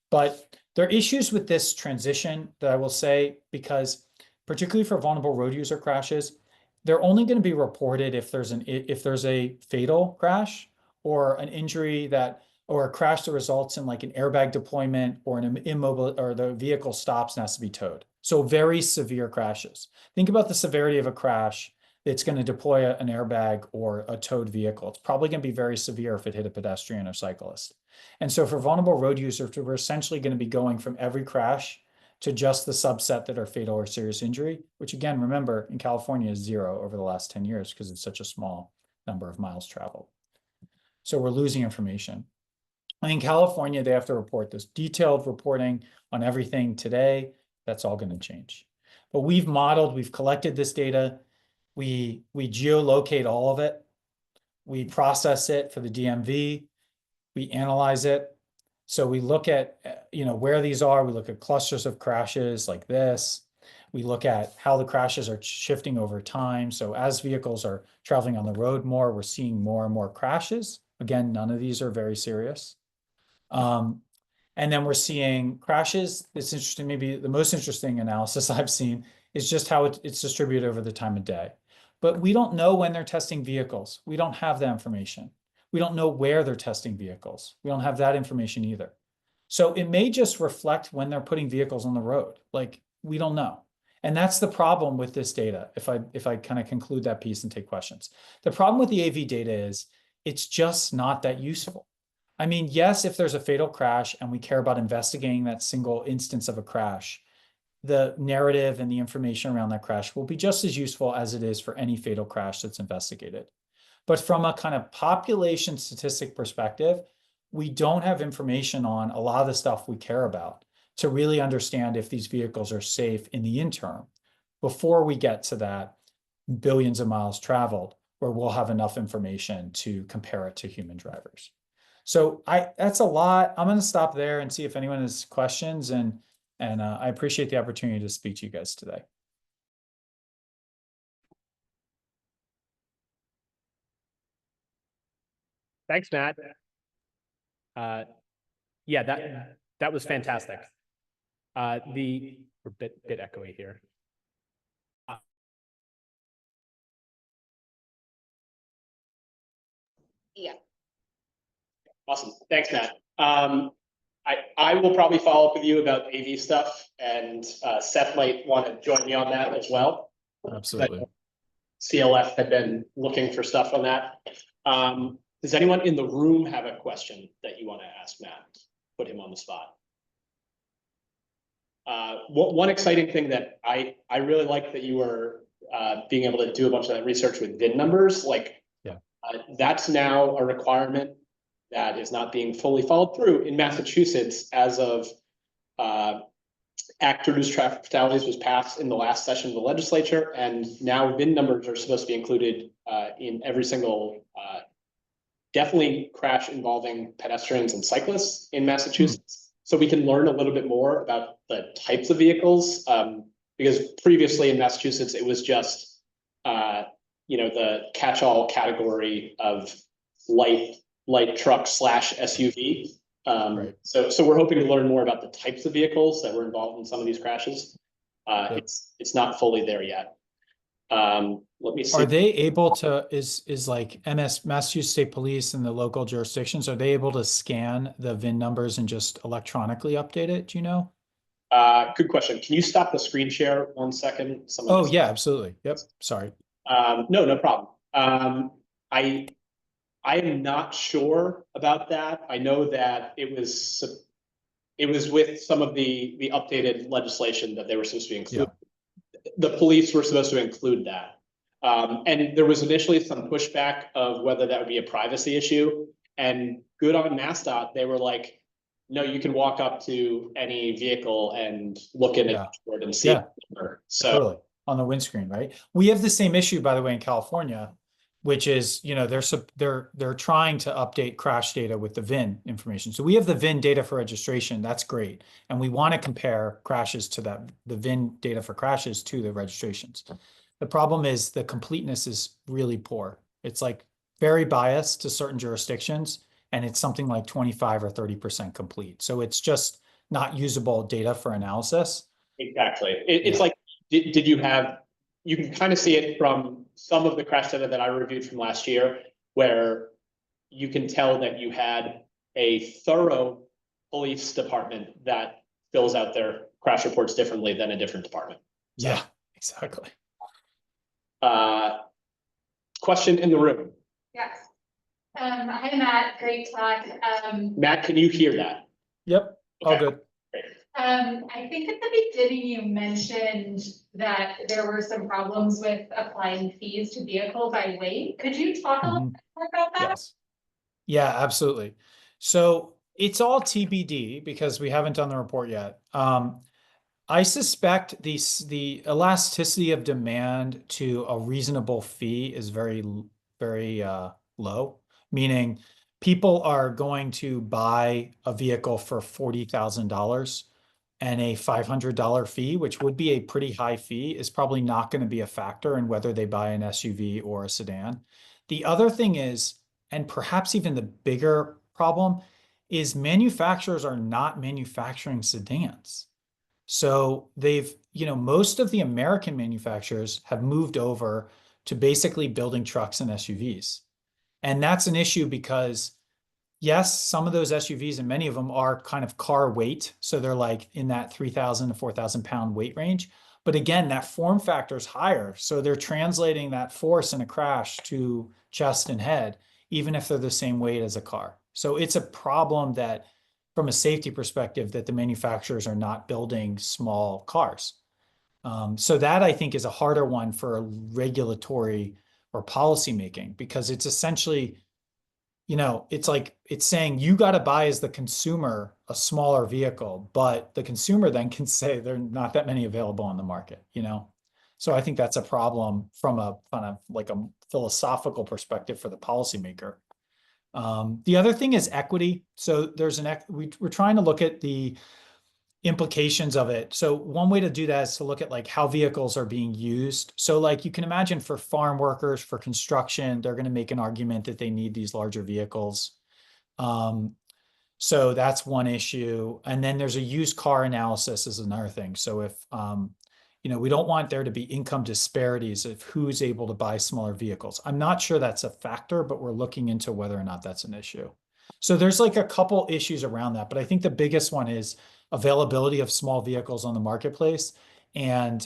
But there are issues with this transition that I will say, because particularly for vulnerable road user crashes, they're only going to be reported if there's a fatal crash or an injury or a crash that results in like an airbag deployment or an immobile or the vehicle stops and has to be towed. So very severe crashes. Think about the severity of a crash that's going to deploy an airbag or a towed vehicle. It's probably going to be very severe if it hit a pedestrian or cyclist. And so for vulnerable road users, we're essentially going to be going from every crash to just the subset that are fatal or serious injury, which again, remember in California is 0 over the last 10 years because it's such a small number of miles traveled. So we're losing information. And in California, they have to report this detailed reporting on everything today. That's all going to change. But we've collected this data. We geolocate all of it. We process it for the DMV. We analyze it. So we look at, where these are. We look at clusters of crashes like this. We look at how the crashes are shifting over time. So as vehicles are traveling on the road more, we're seeing more and more crashes. Again, none of these are very serious. And then we're seeing crashes. It's interesting. Maybe the most interesting analysis I've seen is just how it's distributed over the time of day. But we don't know when they're testing vehicles. We don't have that information. We don't know where they're testing vehicles. We don't have that information either. So it may just reflect when they're putting vehicles on the road. Like, we don't know. And that's the problem with this data. If I kind of conclude that piece and take questions. The problem with the AV data is it's just not that useful. I mean, yes, if there's a fatal crash and we care about investigating that single instance of a crash, the narrative and the information around that crash will be just as useful as it is for any fatal crash that's investigated. But from a kind of population statistic perspective, we don't have information on a lot of the stuff we care about to really understand if these vehicles are safe in the interim before we get to that billions of miles traveled, where we'll have enough information to compare it to human drivers. So that's a lot. I'm going to stop there and see if anyone has questions, and I appreciate the opportunity to speak to you guys today. Thanks, Matt. Yeah, that was fantastic. We're a bit echoey here. Yeah. Awesome. Thanks, Matt. I will probably follow up with you about AV stuff, and Seth might want to join me on that as well. Absolutely. But CLF had been looking for stuff on that. Does anyone in the room have a question that you want to ask Matt? Put him on the spot. One exciting thing that I really like that you were being able to do a bunch of that research with VIN numbers. Like, yeah, that's now a requirement that is not being fully followed through in Massachusetts as of Act to Reduce Traffic Fatalities was passed in the last session of the legislature, and now VIN numbers are supposed to be included in every single definitely crash involving pedestrians and cyclists in Massachusetts. So we can learn a little bit more about the types of vehicles, because previously in Massachusetts, it was just, the catch-all category of light truck / SUV. Right. So we're hoping to learn more about the types of vehicles that were involved in some of these crashes. Yep. It's not fully there yet. Let me see. Are they able to, is like Massachusetts State Police and the local jurisdictions, are they able to scan the VIN numbers and just electronically update it? Do you know? Good question. Can you stop the screen share 1 second? Oh, yeah, absolutely. Yep. Sorry. No problem. I am not sure about that. I know that it was with some of the updated legislation that they were supposed to include. Yeah. The police were supposed to include that. And there was initially some pushback of whether that would be a privacy issue. And good on MassDOT, they were like, no, you can walk up to any vehicle and look in it and see it. So totally. On the windscreen, right? We have the same issue, by the way, in California, which is, they're trying to update crash data with the VIN information. So we have the VIN data for registration. That's great. And we want to compare crashes to the VIN data for crashes to the registrations. The problem is the completeness is really poor. It's like very biased to certain jurisdictions, and it's something like 25 or 30% complete. So it's just not usable data for analysis. Exactly. It's like, did you have, you can kind of see it from some of the crash data that I reviewed from last year, where you can tell that you had a thorough police department that fills out their crash reports differently than a different department. So, yeah, exactly. Question in the room. Yes. Hi, Matt. Great talk. Matt, can you hear that? Yep. Okay. All good. I think at the beginning you mentioned that there were some problems with applying fees to vehicle by weight. Could you talk a little bit more about that? Yes. Yeah, absolutely. So it's all TBD because we haven't done the report yet. I suspect the elasticity of demand to a reasonable fee is very, very low, meaning people are going to buy a vehicle for $40,000 and a $500 fee, which would be a pretty high fee, is probably not going to be a factor in whether they buy an SUV or a sedan. The other thing is, and perhaps even the bigger problem, is manufacturers are not manufacturing sedans. So most of the American manufacturers have moved over to basically building trucks and SUVs. And that's an issue because yes, some of those SUVs and many of them are kind of car weight. So they're like in that 3,000 to 4,000 pound weight range. But again, that form factor is higher. So they're translating that force in a crash to chest and head, even if they're the same weight as a car. So it's a problem that, from a safety perspective, that the manufacturers are not building small cars. So that I think is a harder one for regulatory or policy making, because it's essentially, it's like it's saying you got to buy as the consumer a smaller vehicle, but the consumer then can say there are not that many available on the market. So I think that's a problem from a kind of like a philosophical perspective for the policymaker. The other thing is equity. So there's we're trying to look at the implications of it. So one way to do that is to look at like how vehicles are being used. So like you can imagine for farm workers, for construction, they're going to make an argument that they need these larger vehicles. So that's one issue. And then there's a used car analysis is another thing. So if, we don't want there to be income disparities of who's able to buy smaller vehicles. I'm not sure that's a factor, but we're looking into whether or not that's an issue. So there's like a couple issues around that, but I think the biggest one is availability of small vehicles on the marketplace, and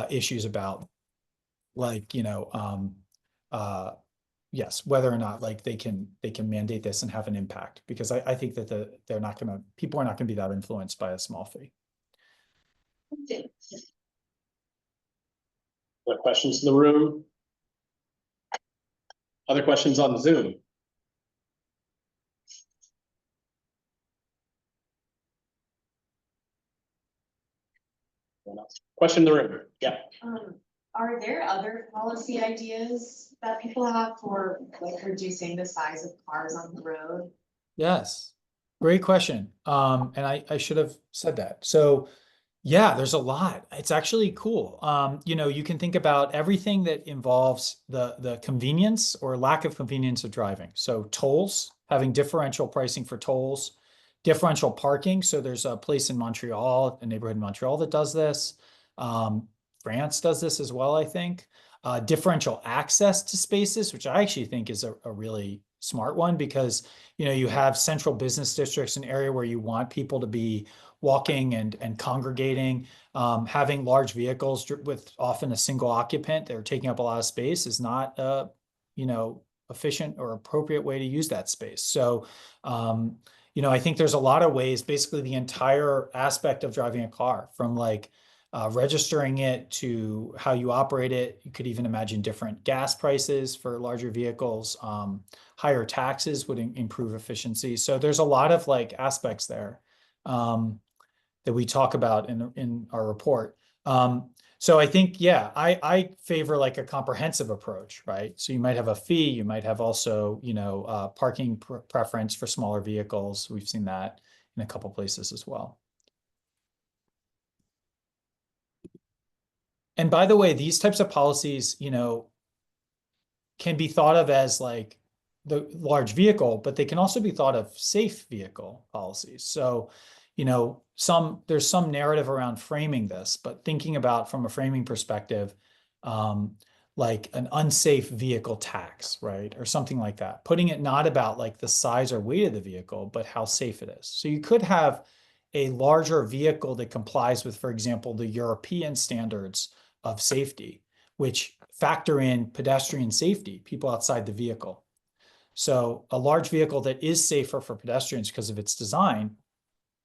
issues about like, yes, whether or not like they can mandate this and have an impact, because I think that people are not gonna be that influenced by a small fee. Other questions in the room? Other questions on Zoom? Question in the room? Yeah. Are there other policy ideas that people have for like reducing the size of cars on the road? Yes, great question. And I should have said that. So yeah, there's a lot. It's actually cool. You can think about everything that involves the convenience or lack of convenience of driving. So tolls, having differential pricing for tolls, differential parking. So there's a place in Montreal, a neighborhood in Montreal that does this. France does this as well, I think. Differential access to spaces, which I actually think is a really smart one, because you have central business districts, an area where you want people to be walking and congregating. Having large vehicles with often a single occupant that are taking up a lot of space is not a efficient or appropriate way to use that space. So I think there's a lot of ways, basically the entire aspect of driving a car, from like registering it to how you operate it. You could even imagine different gas prices for larger vehicles. Higher taxes would improve efficiency. So there's a lot of like aspects there that we talk about in our report. So I think, yeah, I favor like a comprehensive approach, right? So you might have a fee, you might have also, parking preference for smaller vehicles. We've seen that in a couple places as well. And by the way, these types of policies, can be thought of as like the large vehicle, but they can also be thought of safe vehicle policies. So, there's some narrative around framing this, but thinking about from a framing perspective, like an unsafe vehicle tax, right? Or something like that. Putting it not about like the size or weight of the vehicle, but how safe it is. So you could have a larger vehicle that complies with, for example, the European standards of safety, which factor in pedestrian safety, people outside the vehicle. So a large vehicle that is safer for pedestrians because of its design,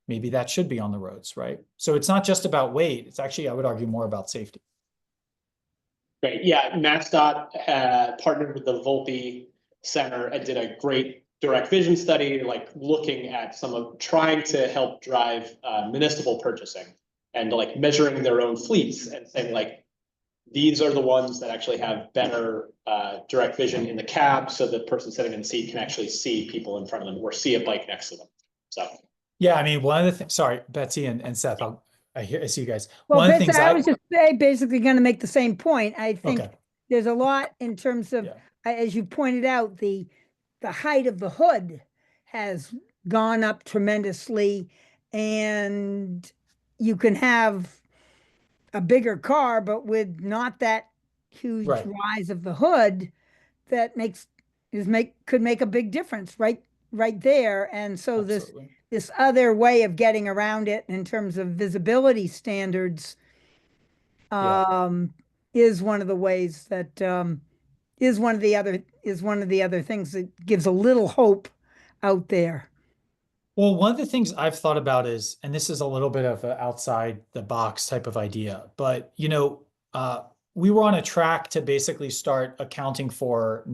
maybe that should be on the roads, right? So it's not just about weight. It's actually, I would argue, more about safety. Great. Yeah, MassDOT had partnered with the Volpe Center and did a great direct vision study, like looking at trying to help drive municipal purchasing and like measuring their own fleets and saying like, these are the ones that actually have better direct vision in the cab, so the person sitting in the seat can actually see people in front of them or see a bike next to them. So yeah, I mean, one of the things, sorry, Betsy and Seth, I see you guys. Well, One of the Betsy, things I was just basically going to make the same point. I think okay. there's a lot in terms of, Yeah. as you pointed out, the height of the hood has gone up tremendously, and you can have a bigger car, but with not that huge Right. rise of the hood, that makes could make a big difference right there. And so Absolutely. this other way of getting around it in terms of visibility standards Yeah. is one of the ways that is one of the other things that gives a little hope out there. Well, one of the things I've thought about is, and this is a little bit of an outside the box type of idea, but we were on a track to basically start accounting for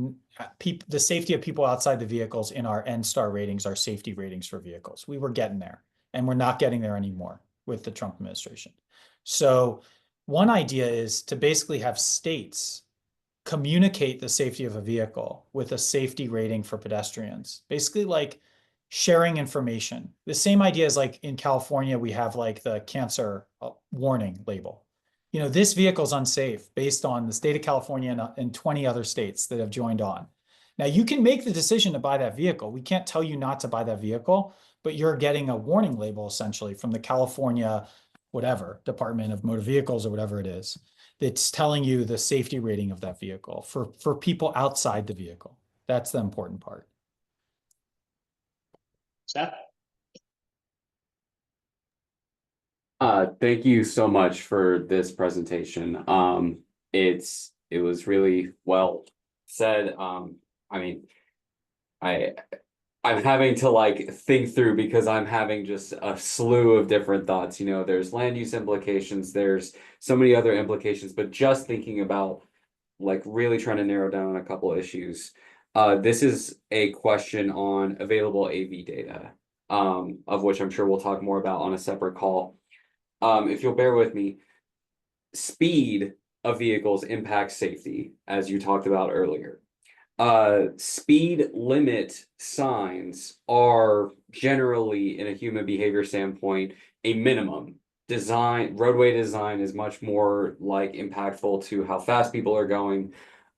the safety of people outside the vehicles in our N-Star ratings, our safety ratings for vehicles. We were getting there, and we're not getting there anymore with the Trump administration. So one idea is to basically have states communicate the safety of a vehicle with a safety rating for pedestrians, basically like sharing information. The same idea as like in California, we have like the cancer warning label. This vehicle is unsafe based on the state of California and 20 other states that have joined on. Now you can make the decision to buy that vehicle. We can't tell you not to buy that vehicle, but you're getting a warning label essentially from the California, whatever, Department of Motor Vehicles or whatever it is, that's telling you the safety rating of that vehicle for people outside the vehicle. That's the important part. Seth? Thank you so much for this presentation. It was really well said. I mean, I'm having to like think through because I'm having just a slew of different thoughts. There's land use implications, there's so many other implications, but just thinking about like really trying to narrow down a couple of issues. This is a question on available AV data, of which I'm sure we'll talk more about on a separate call. If you'll bear with me, speed of vehicles impacts safety, as you talked about earlier. Speed limit signs are generally, in a human behavior standpoint, a minimum. Roadway design is much more like impactful to how fast people are going.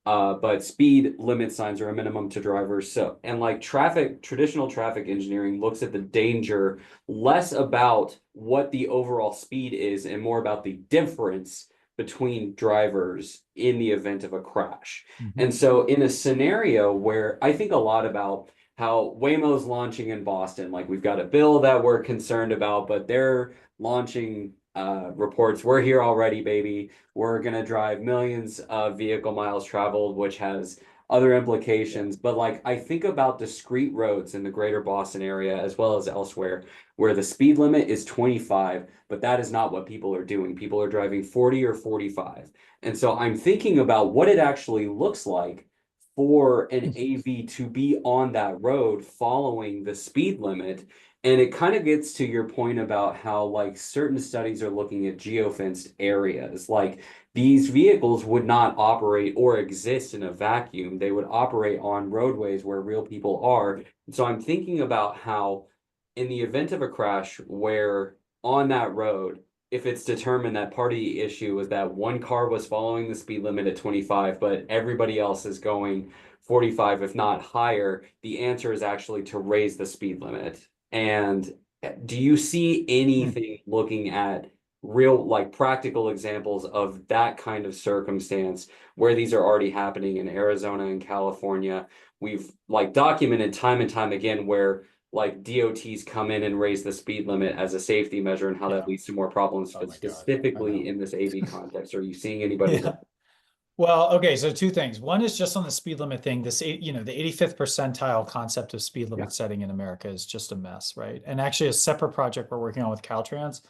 But speed limit signs are a minimum to drivers. And like traditional traffic engineering looks at the danger less about what the overall speed is and more about the difference between drivers in the event of a crash. Mm-hmm. And so in a scenario where I think a lot about how Waymo's launching in Boston, like we've got a bill that we're concerned about, but they're launching reports, we're here already, baby. We're going to drive millions of vehicle miles traveled, which has other implications. But like, I think about discrete roads in the greater Boston area, as well as elsewhere, where the speed limit is 25, but that is not what people are doing. People are driving 40 or 45. And so I'm thinking about what it actually looks like for an AV to be on that road following the speed limit. And it kind of gets to your point about how like certain studies are looking at geofenced areas. Like these vehicles would not operate or exist in a vacuum. They would operate on roadways where real people are. So I'm thinking about how in the event of a crash where on that road, if it's determined that part of the issue was that one car was following the speed limit at 25, but everybody else is going 45, if not higher, the answer is actually to raise the speed limit. And do you see anything looking at real, like practical examples of that kind of circumstance where these are already happening in Arizona and California? We've like documented time and time again where like DOTs come in and raise the speed limit as a safety measure and how that leads to more problems, Oh but my God, specifically in this AV context, are you seeing anybody? Yeah. Well, okay, so two things. One is just on the speed limit thing. The 85th percentile concept of speed limit setting in America is just a mess, right? And actually, a separate project we're working on with Caltrans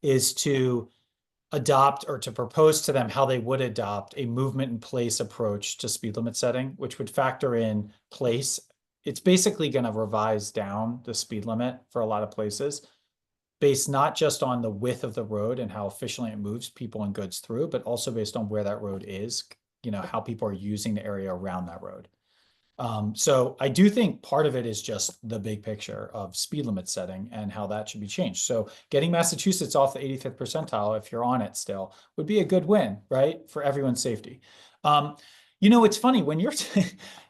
is to adopt or to propose to them how they would adopt a movement in place approach to speed limit setting, which would factor in place. It's basically going to revise down the speed limit for a lot of places, based not just on the width of the road and how efficiently it moves people and goods through, but also based on where that road is, how people are using the area around that road. So I do think part of it is just the big picture of speed limit setting and how that should be changed. So getting Massachusetts off the 85th percentile, if you're on it still, would be a good win, right? For everyone's safety. It's funny when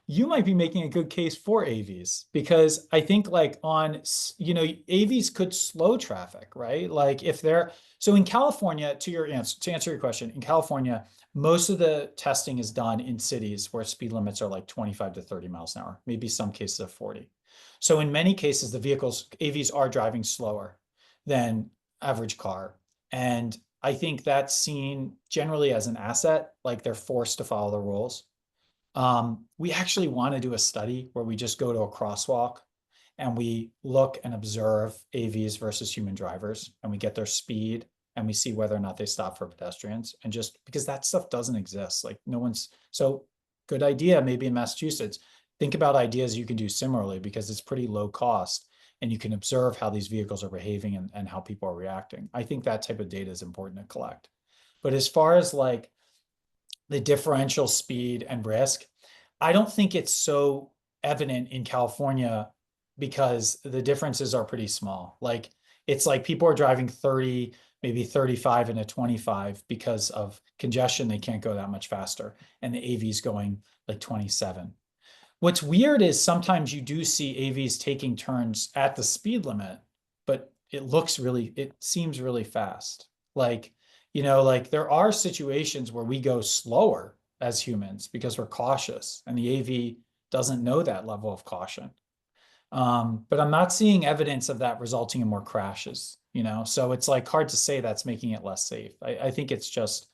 you might be making a good case for AVs, because I think like AVs could slow traffic, right? Like so in California, to answer your question, in California, most of the testing is done in cities where speed limits are like 25 to 30 miles an hour, maybe some cases of 40. So in many cases, the vehicles, AVs are driving slower than average car. And I think that's seen generally as an asset, like they're forced to follow the rules. We actually want to do a study where we just go to a crosswalk and we look and observe AVs versus human drivers, and we get their speed and we see whether or not they stop for pedestrians. And just because that stuff doesn't exist, like no one's, so good idea, maybe in Massachusetts, think about ideas you can do similarly because it's pretty low cost and you can observe how these vehicles are behaving and how people are reacting. I think that type of data is important to collect. But as far as like the differential speed and risk, I don't think it's so evident in California because the differences are pretty small. Like it's like people are driving 30, maybe 35 and a 25 because of congestion. They can't go that much faster. And the AV's going like 27. What's weird is sometimes you do see AVs taking turns at the speed limit, but it seems really fast. Like, you know, like there are situations where we go slower as humans because we're cautious and the AV doesn't know that level of caution. But I'm not seeing evidence of that resulting in more crashes, you know? So it's like hard to say that's making it less safe. I think it's just,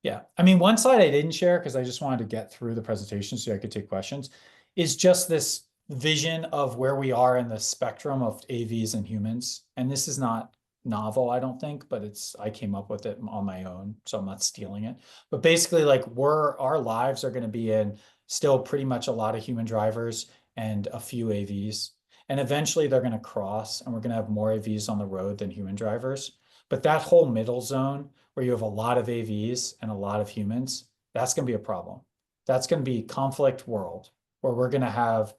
yeah. I mean, one slide I didn't share because I just wanted to get through the presentation so I could take questions is just this vision of where we are in the spectrum of AVs and humans. And this is not novel, I don't think, but I came up with it on my own, so I'm not stealing it. But basically, like our lives are going to be in still pretty much a lot of human drivers and a few AVs. And eventually they're going to cross and we're going to have more AVs on the road than human drivers. But that whole middle zone where you have a lot of AVs and a lot of humans, that's going to be a problem. That's going to be conflict world where we're going to have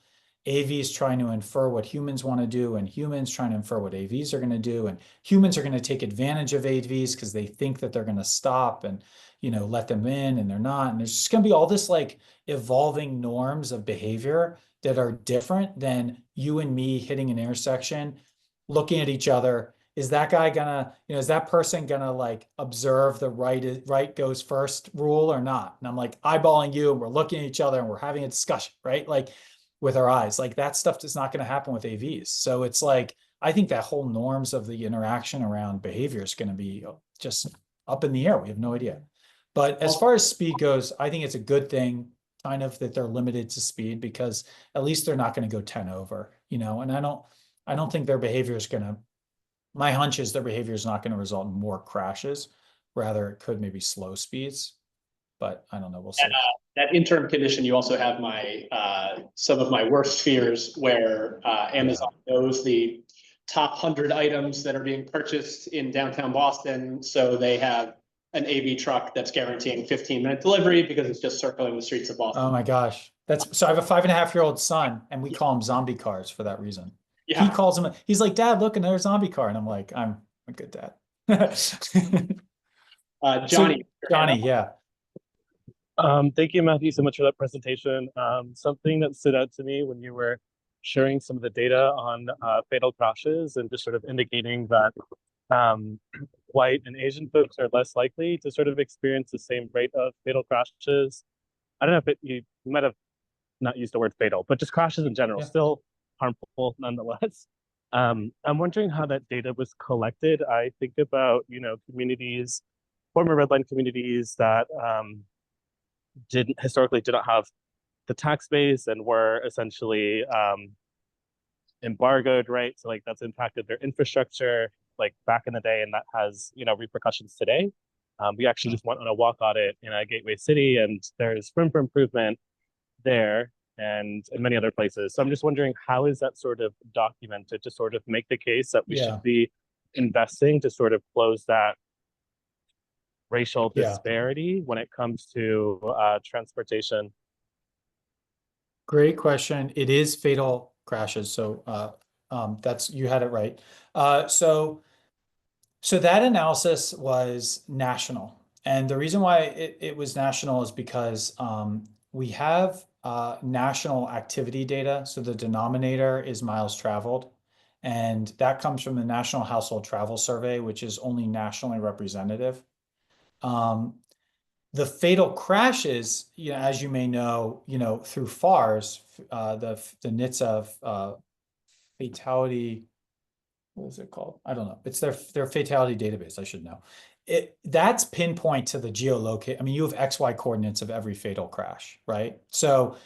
AVs trying to infer what humans want to do and humans trying to infer what AVs are going to do. And humans are going to take advantage of AVs because they think that they're going to stop and, you know, let them in and they're not. And there's just going to be all this like evolving norms of behavior that are different than you and me hitting an intersection, looking at each other. Is that guy gonna, you know, is that person gonna like observe the right goes first rule or not? And I'm like eyeballing you and we're looking at each other and we're having a discussion, right? Like with our eyes, like that stuff is not going to happen with AVs. So it's like, I think that whole norms of the interaction around behavior is going to be just up in the air. We have no idea. But as far as speed goes, I think it's a good thing kind of that they're limited to speed because at least they're not going to go 10 over, you know, and I don't think their behavior is going to, my hunch is their behavior is not going to result in more crashes. Rather, it could maybe slow speeds, but I don't know. We'll see. That interim condition, you also have some of my worst fears where Amazon knows the top 100 items that are being purchased in downtown Boston. So they have an AV truck that's guaranteeing 15-minute delivery because it's just circling the streets of Boston. Oh my gosh. So I have a 5.5-year-old son and we call him zombie cars for that reason. Yeah. He calls him, he's like, Dad, look, another zombie car. And I'm like, I'm a good dad. Johnny. Johnny, yeah. Thank you, Matthew, so much for that presentation. Something that stood out to me when you were sharing some of the data on fatal crashes and just sort of indicating that white and Asian folks are less likely to sort of experience the same rate of fatal crashes. I don't know if you might have not used the word fatal, but just crashes in general, still harmful nonetheless. I'm wondering how that data was collected. I think about, you know, communities, former red line communities that historically did not have the tax base and were essentially embargoed, right? So like that's impacted their infrastructure like back in the day, and that has, you know, repercussions today. We actually just went on a walk audit in a gateway city, and there's room for improvement there and in many other places. So I'm just wondering, how is that sort of documented to sort of make the case that we should be investing to sort of close that racial disparity when it comes to transportation? Great question. It is fatal crashes. So you had it right. So that analysis was national. And the reason why it was national is because we have national activity data. So the denominator is miles traveled. And that comes from the National Household Travel Survey, which is only nationally representative. The fatal crashes, as you may know, through FARS, the NHTSA fatality, what is it called? I don't know. It's their fatality database. I should know. That's pinpoint to the geolocate. I mean, you have XY coordinates of every fatal crash, right? So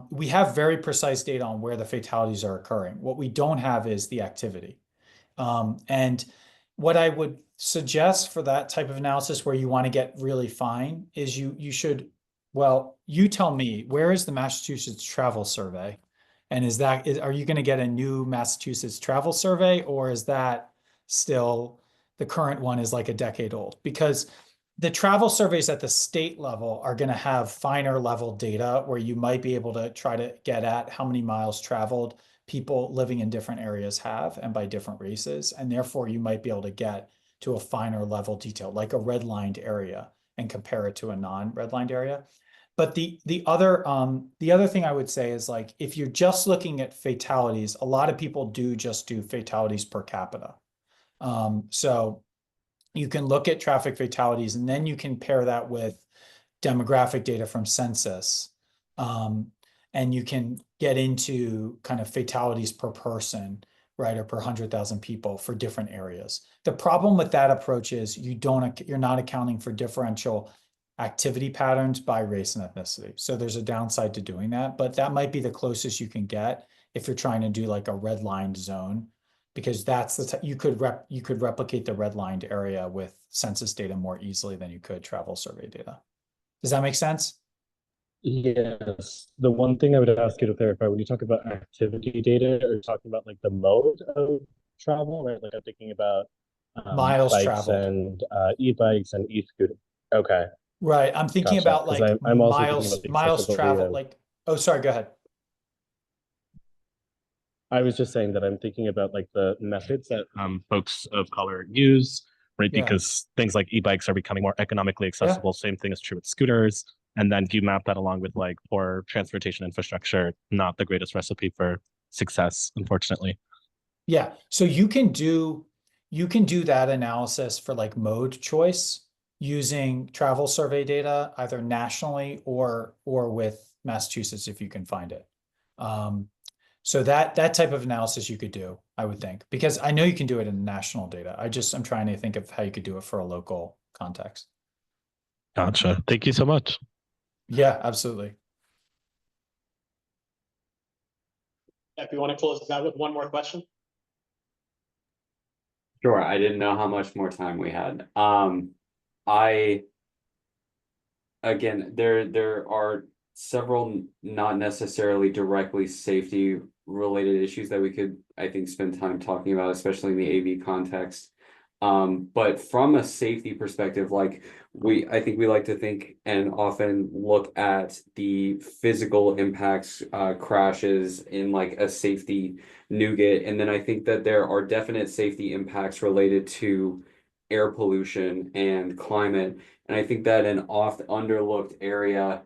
we have very precise data on where the fatalities are occurring. What we don't have is the activity. And what I would suggest for that type of analysis where you want to get really fine is you should, well, you tell me, where is the Massachusetts Travel Survey? And are you going to get a new Massachusetts Travel Survey, or is that still the current one is like a decade old? Because the travel surveys at the state level are going to have finer level data where you might be able to try to get at how many miles traveled people living in different areas have, and by different races. And therefore you might be able to get to a finer level detail, like a redlined area, and compare it to a non-redlined area. But the other thing I would say is, like, if you're just looking at fatalities, a lot of people do just do fatalities per capita. So you can look at traffic fatalities, and then you can pair that with demographic data from census. And you can get into kind of fatalities per person, right, or per 100,000 people for different areas. The problem with that approach is you're not accounting for differential activity patterns by race and ethnicity. So there's a downside to doing that, but that might be the closest you can get if you're trying to do like a redlined zone, because that's you could replicate the redlined area with census data more easily than you could travel survey data. Does that make sense? Yes. The one thing I would ask you to clarify, when you talk about activity data, are you talking about like the mode of travel, right? Like I'm thinking about Miles bikes traveled. and e-bikes and e-scooter. Okay, Right. I'm thinking gotcha. about Because like I'm also thinking about the miles accessibility traveled. of. Like, oh, sorry, go ahead. I was just saying that I'm thinking about like the methods that folks of color use, right? Yeah. Because things like e-bikes are becoming more economically accessible. Same thing is true with scooters. And then you map that along with like poor transportation infrastructure, not the greatest recipe for success, unfortunately. Yeah. So you can do that analysis for like mode choice using travel survey data, either nationally or with Massachusetts if you can find it. So that type of analysis you could do, I would think, because I know you can do it in national data. I'm trying to think of how you could do it for a local context. Gotcha. Thank you so much. Yeah, absolutely. If you want to close this out with one more question. Sure, I didn't know how much more time we had. Again, there are several not necessarily directly safety related issues that we could, I think, spend time talking about, especially in the AV context. But from a safety perspective, like I think we like to think and often look at the physical impacts, crashes in like a safety nougat. And then I think that there are definite safety impacts related to air pollution and climate. And I think that an oft underlooked area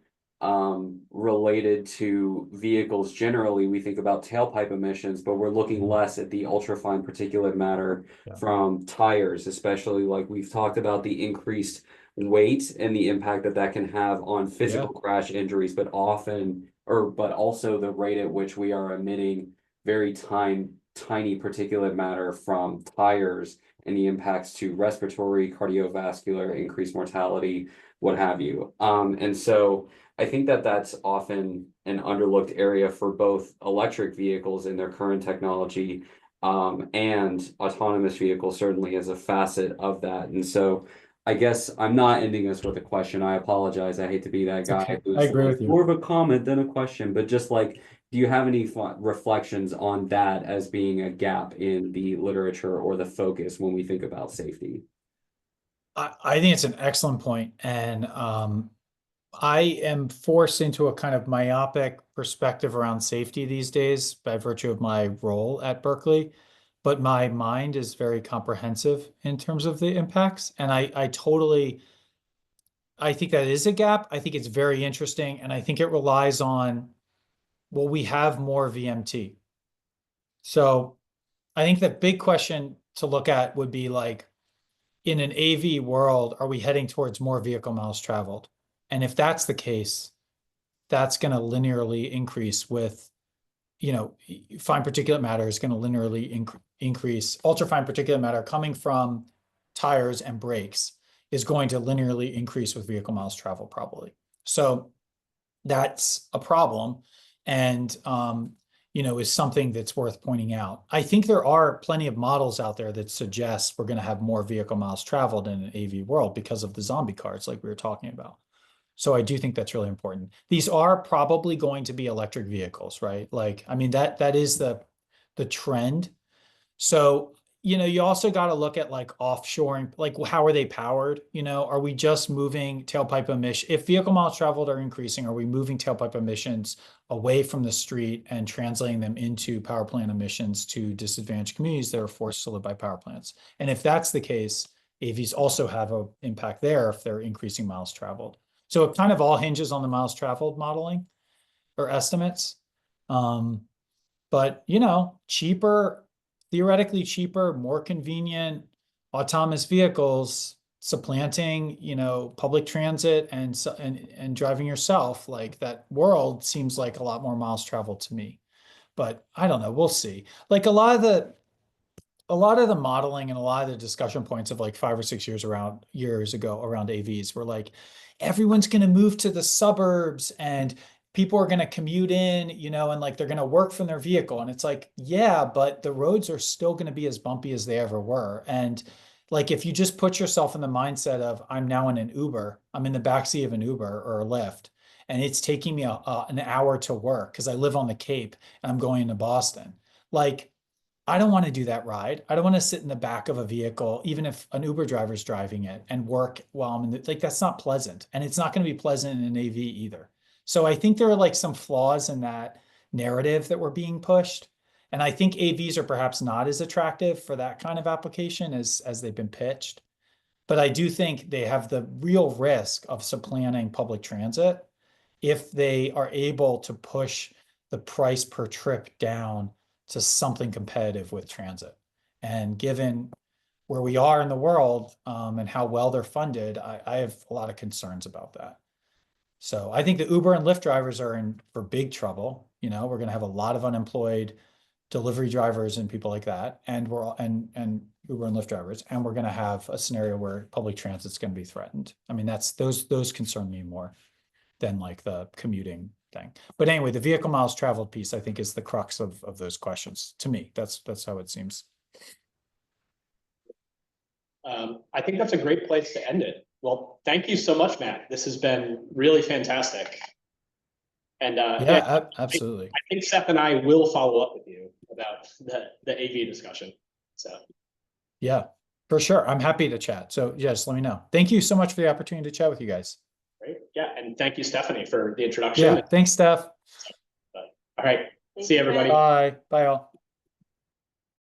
related to vehicles generally, we think about tailpipe emissions, but we're looking less at the ultrafine particulate matter from tires, especially like we've talked about the increased weight and the impact that can have on physical crash injuries, but also the rate at which we are emitting very tiny particulate matter from tires and the impacts to respiratory, cardiovascular, increased mortality, what have you. And so I think that that's often an underlooked area for both electric vehicles in their current technology, and autonomous vehicles certainly as a facet of that. And so I guess I'm not ending us with a question. I apologize. I hate to be that guy. Okay. Who's I agree like with you. more of a comment than a question, but just like, do you have any reflections on that as being a gap in the literature or the focus when we think about safety? I think it's an excellent point. And I am forced into a kind of myopic perspective around safety these days by virtue of my role at Berkeley. But my mind is very comprehensive in terms of the impacts. And I think that is a gap. I think it's very interesting. And I think it relies on, well, we have more VMT. So I think the big question to look at would be like, in an AV world, are we heading towards more vehicle miles traveled? And if that's the case, that's going to linearly increase with, fine particulate matter is going to linearly increase. Ultrafine particulate matter coming from tires and brakes is going to linearly increase with vehicle miles traveled probably. So that's a problem. And, is something that's worth pointing out. I think there are plenty of models out there that suggest we're going to have more vehicle miles traveled in an AV world because of the zombie cars like we were talking about. So I do think that's really important. These are probably going to be electric vehicles, right? Like, I mean, that is the trend. So, you also got to look at like offshoring, like how are they powered? Are we just moving tailpipe emission? If vehicle miles traveled are increasing, are we moving tailpipe emissions away from the street and translating them into power plant emissions to disadvantaged communities that are forced to live by power plants? And if that's the case, AVs also have an impact there if they're increasing miles traveled. So it kind of all hinges on the miles traveled modeling or estimates. But, cheaper, theoretically cheaper, more convenient autonomous vehicles supplanting, public transit and driving yourself, like that world seems like a lot more miles traveled to me. But I don't know, we'll see. Like a lot of the modeling and a lot of the discussion points of like 5 or 6 years ago around AVs were like, everyone's going to move to the suburbs and people are going to commute in, and like they're going to work from their vehicle. And it's like, yeah, but the roads are still going to be as bumpy as they ever were. And like, if you just put yourself in the mindset of I'm now in an Uber, I'm in the backseat of an Uber or a Lyft, and it's taking me an hour to work because I live on the Cape and I'm going to Boston. Like, I don't want to do that ride. I don't want to sit in the back of a vehicle, even if an Uber driver's driving it, and work while I'm in like, that's not pleasant. And it's not going to be pleasant in an AV either. So I think there are like some flaws in that narrative that were being pushed. And I think AVs are perhaps not as attractive for that kind of application as they've been pitched. But I do think they have the real risk of supplanting public transit if they are able to push the price per trip down to something competitive with transit. And given where we are in the world and how well they're funded, I have a lot of concerns about that. So I think the Uber and Lyft drivers are in for big trouble. We're going to have a lot of unemployed delivery drivers and people like that, and and Uber and Lyft drivers, and we're going to have a scenario where public transit's going to be threatened. I mean, those concern me more than like the commuting thing. But anyway, the vehicle miles traveled piece, I think, is the crux of those questions. To me, that's how it seems. I think that's a great place to end it. Well, thank you so much, Matt. This has been really fantastic. And Absolutely. I think Seth and I will follow up with you about the AV discussion. So yeah, for sure. I'm happy to chat. So just let me know. Thank you so much for the opportunity to chat with you guys. great. Yeah, and thank you, Stephanie, for the introduction. Yeah, thanks, Steph. All right. See you, everybody. Bye. Bye all.